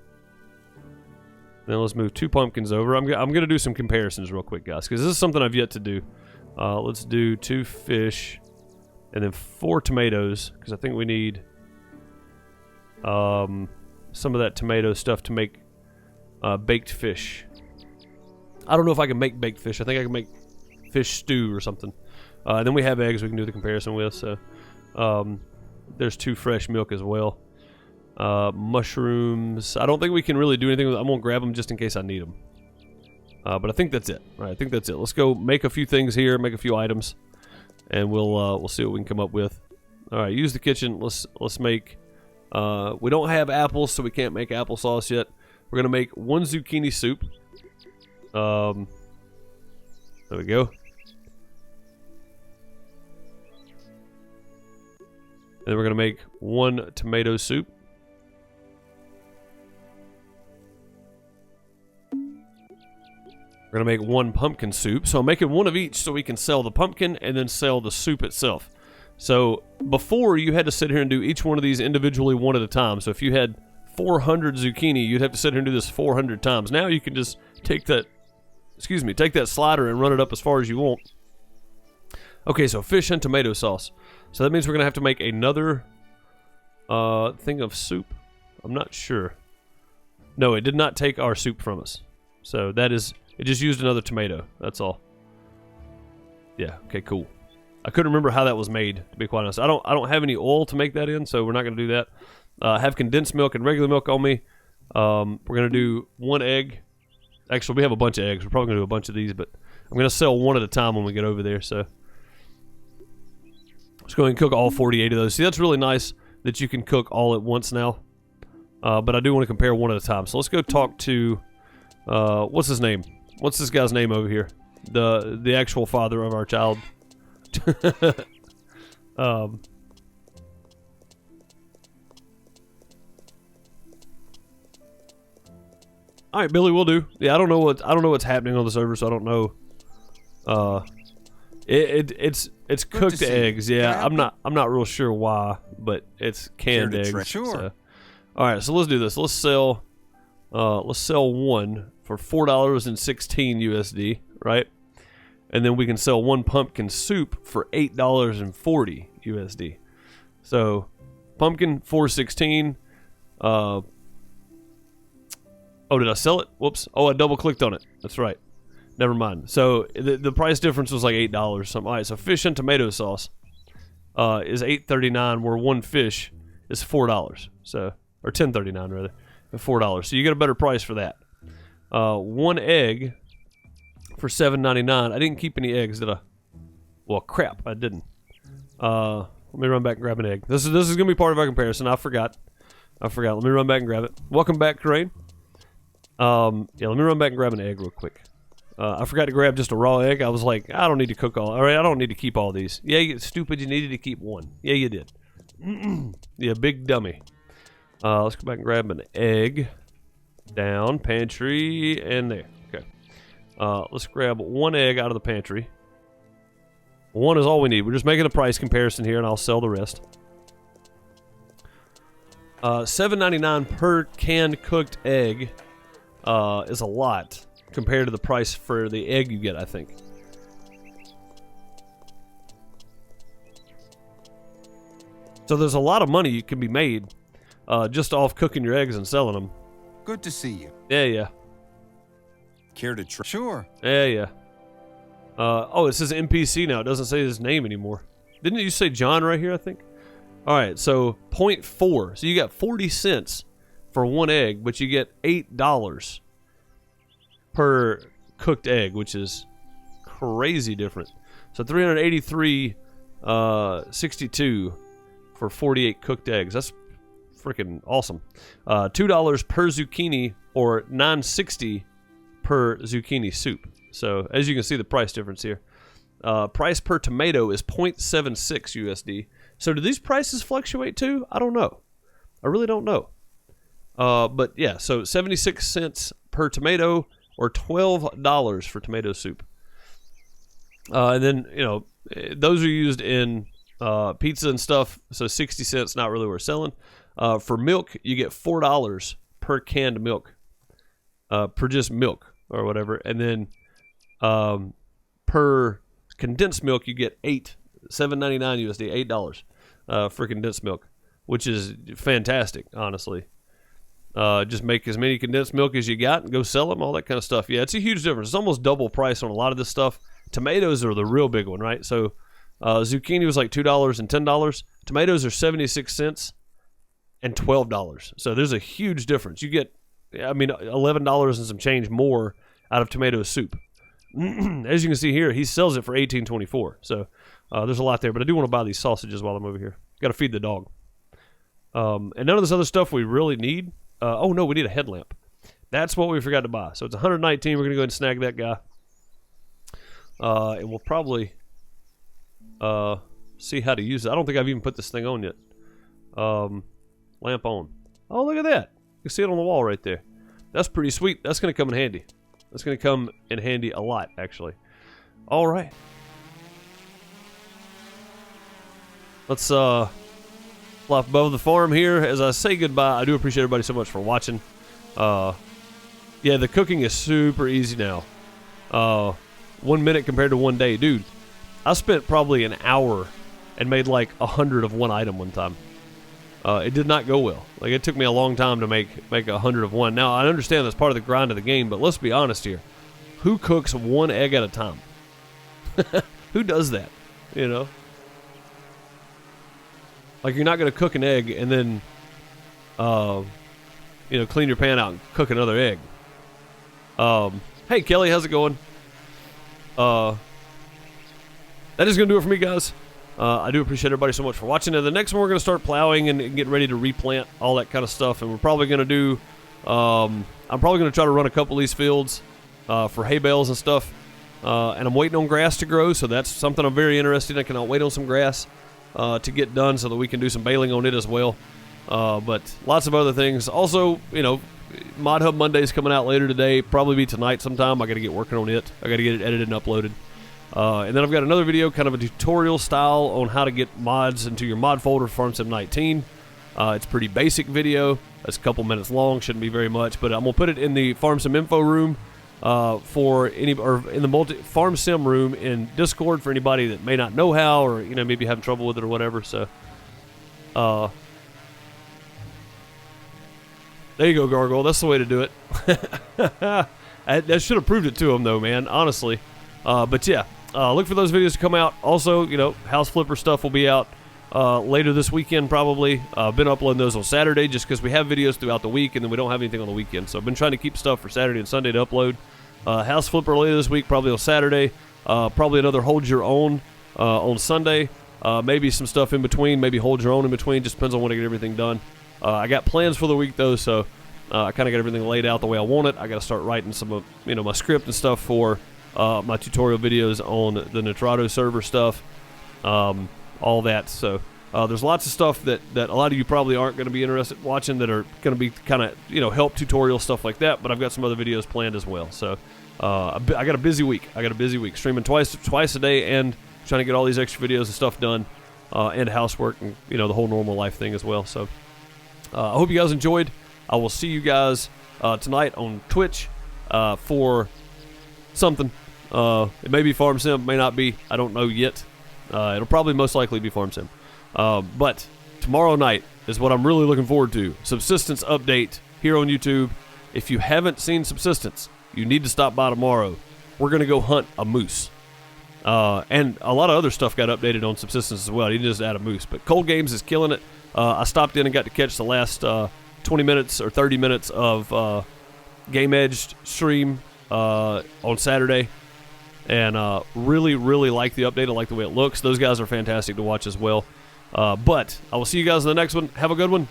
Then let's move 2 pumpkins over. I'm gonna do some comparisons real quick, guys, because this is something I've yet to do. Let's do 2 fish, and then 4 tomatoes, because I think we need some of that tomato stuff to make baked fish. I don't know if I can make baked fish. I think I can make fish stew or something. And then we have eggs we can do the comparison with. So there's 2 fresh milk as well. Mushrooms. I don't think we can really do anything with them. I'm gonna grab them just in case I need them. But I think that's it. All right, I think that's it. Let's go make a few things here, make a few items, and we'll see what we can come up with. All right, use the kitchen. Let's make. We don't have apples, so we can't make applesauce yet. We're gonna make 1 zucchini soup. There we go. And then we're gonna make 1 tomato soup. We're gonna make 1 pumpkin soup. So I'm making 1 of each so we can sell the pumpkin and then sell the soup itself. So before, you had to sit here and do each one of these individually one at a time. So if you had 400 zucchini, you'd have to sit here and do this 400 times. Now you can just take that, take that slider and run it up as far as you want. Okay, so fish and tomato sauce. So that means we're gonna have to make another thing of soup. I'm not sure. No, it did not take our soup from us. So that is, it just used another tomato. That's all. Yeah. Okay. Cool. I couldn't remember how that was made, to be quite honest. I don't have any oil to make that in, so we're not gonna do that. I have condensed milk and regular milk on me. We're gonna do 1 egg. Actually, we have a bunch of eggs. We're probably gonna do a bunch of these, but I'm gonna sell 1 at a time when we get over there. So let's go ahead and cook all 48 of those. See, that's really nice that you can cook all at once now. But I do want to compare 1 at a time. So let's go talk to what's his name? What's this guy's name over here? The actual father of our child. All right, Billy, we'll do. Yeah, I don't know what's happening on the server, so I don't know. It's cooked eggs. Yeah, I'm not real sure why, but it's canned eggs. Sure. So. All right, so let's do this. Let's sell 1 for $4.16 USD, right? And then we can sell 1 pumpkin soup for $8.40 USD. So pumpkin $4.16. Oh, did I sell it? Whoops. Oh, I double clicked on it. That's right. Never mind. So the price difference was like $8 or something. All right, so fish and tomato sauce is $8.39, where 1 fish is $4. So, or $10.39 rather, $4. So you get a better price for that. 1 egg for $7.99. I didn't keep any eggs, did I? Well, crap, I didn't. Let me run back and grab an egg. This is gonna be part of our comparison. I forgot. Let me run back and grab it. Welcome back, Crane. Yeah, let me run back and grab an egg real quick. I forgot to grab just a raw egg. I was like, I don't need to cook all. All right, I don't need to keep all these. Yeah, you stupid. You needed to keep 1. Yeah, you did. Yeah, big dummy. Let's go back and grab an egg. Down, pantry, and there. Okay. Let's grab 1 egg out of the pantry. 1 is all we need. We're just making a price comparison here, and I'll sell the rest. $7.99 per canned cooked egg is a lot compared to the price for the egg you get, I think. So there's a lot of money you can be made just off cooking your eggs and selling them. Good to see you. Yeah. Care to try? Sure. Yeah. Oh, it says NPC now. It doesn't say his name anymore. Didn't you say John right here, I think? All right, so 0.4. So you got 40 cents for one egg, but you get $8 per cooked egg, which is crazy different. So 383.62 for 48 cooked eggs. That's freaking awesome. $2 per zucchini or $9.60 per zucchini soup. So as you can see, the price difference here. Price per tomato is 0.76 USD. So do these prices fluctuate too? I don't know. I really don't know. But yeah, so 76 cents per tomato or $12 for tomato soup. And then, you know, those are used in pizza and stuff. So 60 cents, not really worth selling. For milk, you get $4 per canned milk, per just milk or whatever. And then per condensed milk, you get $7.99 USD, $8 for condensed milk, which is fantastic, honestly. Just make as many condensed milk as you got and go sell them, all that kind of stuff. Yeah, it's a huge difference. It's almost double price on a lot of this stuff. Tomatoes are the real big one, right? So zucchini was like $2 and $10. Tomatoes are 76 cents and $12. So there's a huge difference. You get, I mean, $11 and some change more out of tomato soup. As you can see here, he sells it for $18.24. So there's a lot there. But I do want to buy these sausages while I'm over here. Got to feed the dog. And none of this other stuff we really need. Oh, no, we need a headlamp. That's what we forgot to buy. So it's 119. We're going to go ahead and snag that guy. And we'll probably see how to use it. I don't think I've even put this thing on yet. Lamp on. Oh, look at that. You can see it on the wall right there. That's pretty sweet. That's going to come in handy. That's going to come in handy a lot, actually. All right. Let's flop above the farm here. As I say goodbye, I do appreciate everybody so much for watching. Yeah, the cooking is super easy now. 1 minute compared to 1 day. Dude, I spent probably an hour and made like 100 of one item one time. It did not go well. Like, it took me a long time to make 100 of one. Now, I understand that's part of the grind of the game, but let's be honest here. Who cooks one egg at a time? Who does that? You know? Like, you're not going to cook an egg and then, you know, clean your pan out and cook another egg. Hey, Kelly, how's it going? That is going to do it for me, guys. I do appreciate everybody so much for watching. And the next one, we're going to start plowing and getting ready to replant, all that kind of stuff. And we're probably going to do, I'm probably going to try to run a couple of these fields for hay bales and stuff. And I'm waiting on grass to grow, so that's something I'm very interested in. I cannot wait on some grass to get done so that we can do some baling on it as well. But lots of other things. Also, you know, Mod Hub Monday's coming out later today. Probably be tonight sometime. I got to get working on it. I got to get it edited and uploaded. And then I've got another video, kind of a tutorial style on how to get mods into your mod folder for FarmSim 19. It's a pretty basic video. It's a couple minutes long, shouldn't be very much, but I'm gonna put it in the FarmSim info room for any, or in the FarmSim room in Discord for anybody that may not know how, or you know, maybe having trouble with it or whatever. So, there you go, Gargoyle. That's the way to do it. I should have proved it to him, though, man. Honestly, but yeah. Look for those videos to come out. Also, you know, house flipper stuff will be out later this weekend probably. I've been uploading those on Saturday just because we have videos throughout the week and then we don't have anything on the weekend. So I've been trying to keep stuff for Saturday and Sunday to upload. House flipper later this week, probably on Saturday. Probably another hold your own on Sunday. Maybe some stuff in between. Maybe hold your own in between. Just depends on when I get everything done. I got plans for the week though, so I kind of got everything laid out the way I want it. I got to start writing some of, you know, my script and stuff for my tutorial videos on the Nitrado server stuff, all that. So there's lots of stuff that a lot of you probably aren't going to be interested in watching that are going to be kind of, you know, help tutorial stuff like that. But I've got some other videos planned as well. So I got a busy week. Streaming twice a day and trying to get all these extra videos and stuff done, and housework and, you know, the whole normal life thing as well. So I hope you guys enjoyed. I will see you guys tonight on Twitch for something. It may be FarmSim, may not be. I don't know yet. It'll probably most likely be FarmSim. But tomorrow night is what I'm really looking forward to. Subsistence update here on YouTube. If you haven't seen Subsistence, you need to stop by tomorrow. We're going to go hunt a moose. And a lot of other stuff got updated on Subsistence as well. He didn't just add a moose. But Cold Games is killing it. I stopped in and got to catch the last 20 minutes or 30 minutes of Game Edged stream on Saturday. And really, really like the update. I like the way it looks. Those guys are fantastic to watch as well. But I will see you guys in the next one. Have a good one.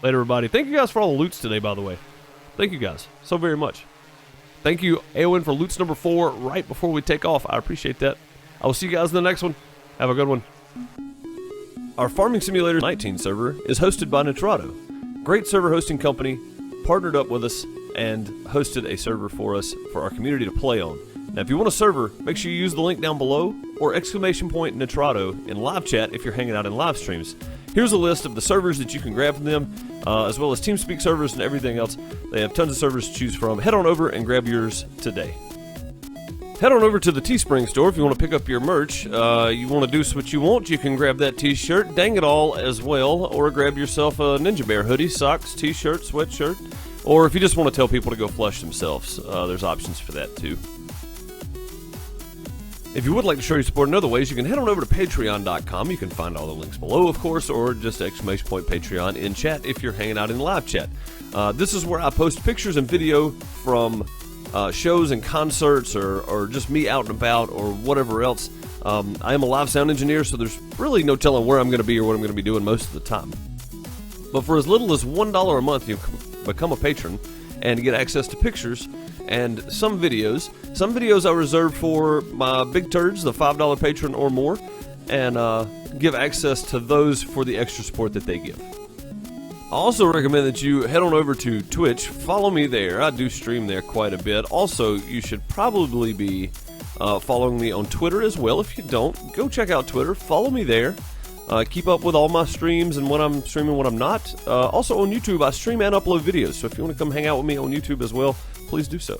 Later, everybody. Thank you guys for all the loots today, by the way. Thank you guys so very much. Thank you, Aowen, for loots number 4 right before we take off. I appreciate that. I will see you guys in the next one. Have a good one. Our Farming Simulator 19 server is hosted by Nitrado. Great server hosting company, partnered up with us and hosted a server for us for our community to play on. Now, if you want a server, make sure you use the link down below or ! Nitrado in live chat if you're hanging out in live streams. Here's a list of the servers that you can grab from them, as well as TeamSpeak servers and everything else. They have tons of servers to choose from. Head on over and grab yours today. Head on over to the Teespring store if you want to pick up your merch. You want to do what you want, you can grab that t-shirt, Dang It All as well, or grab yourself a Ninja Bear hoodie, socks, t-shirt, sweatshirt, or if you just want to tell people to go flush themselves, there's options for that too. If you would like to show your support in other ways, you can head on over to patreon.com. You can find all the links below, of course, or just ! Patreon in chat if you're hanging out in live chat. This is where I post pictures and video from shows and concerts or just me out and about or whatever else. I am a live sound engineer, so there's really no telling where I'm going to be or what I'm going to be doing most of the time. But for as little as $1 a month, you can become a patron and get access to pictures and some videos. Some videos I reserve for my big turds, the $5 patron or more, and give access to those for the extra support that they give. I also recommend that you head on over to Twitch. Follow me there. I do stream there quite a bit. Also, you should probably be following me on Twitter as well. If you don't, go check out Twitter. Follow me there. Keep up with all my streams and when I'm streaming, when I'm not. Also on YouTube, I stream and upload videos. So if you want to come hang out with me on YouTube as well, please do so.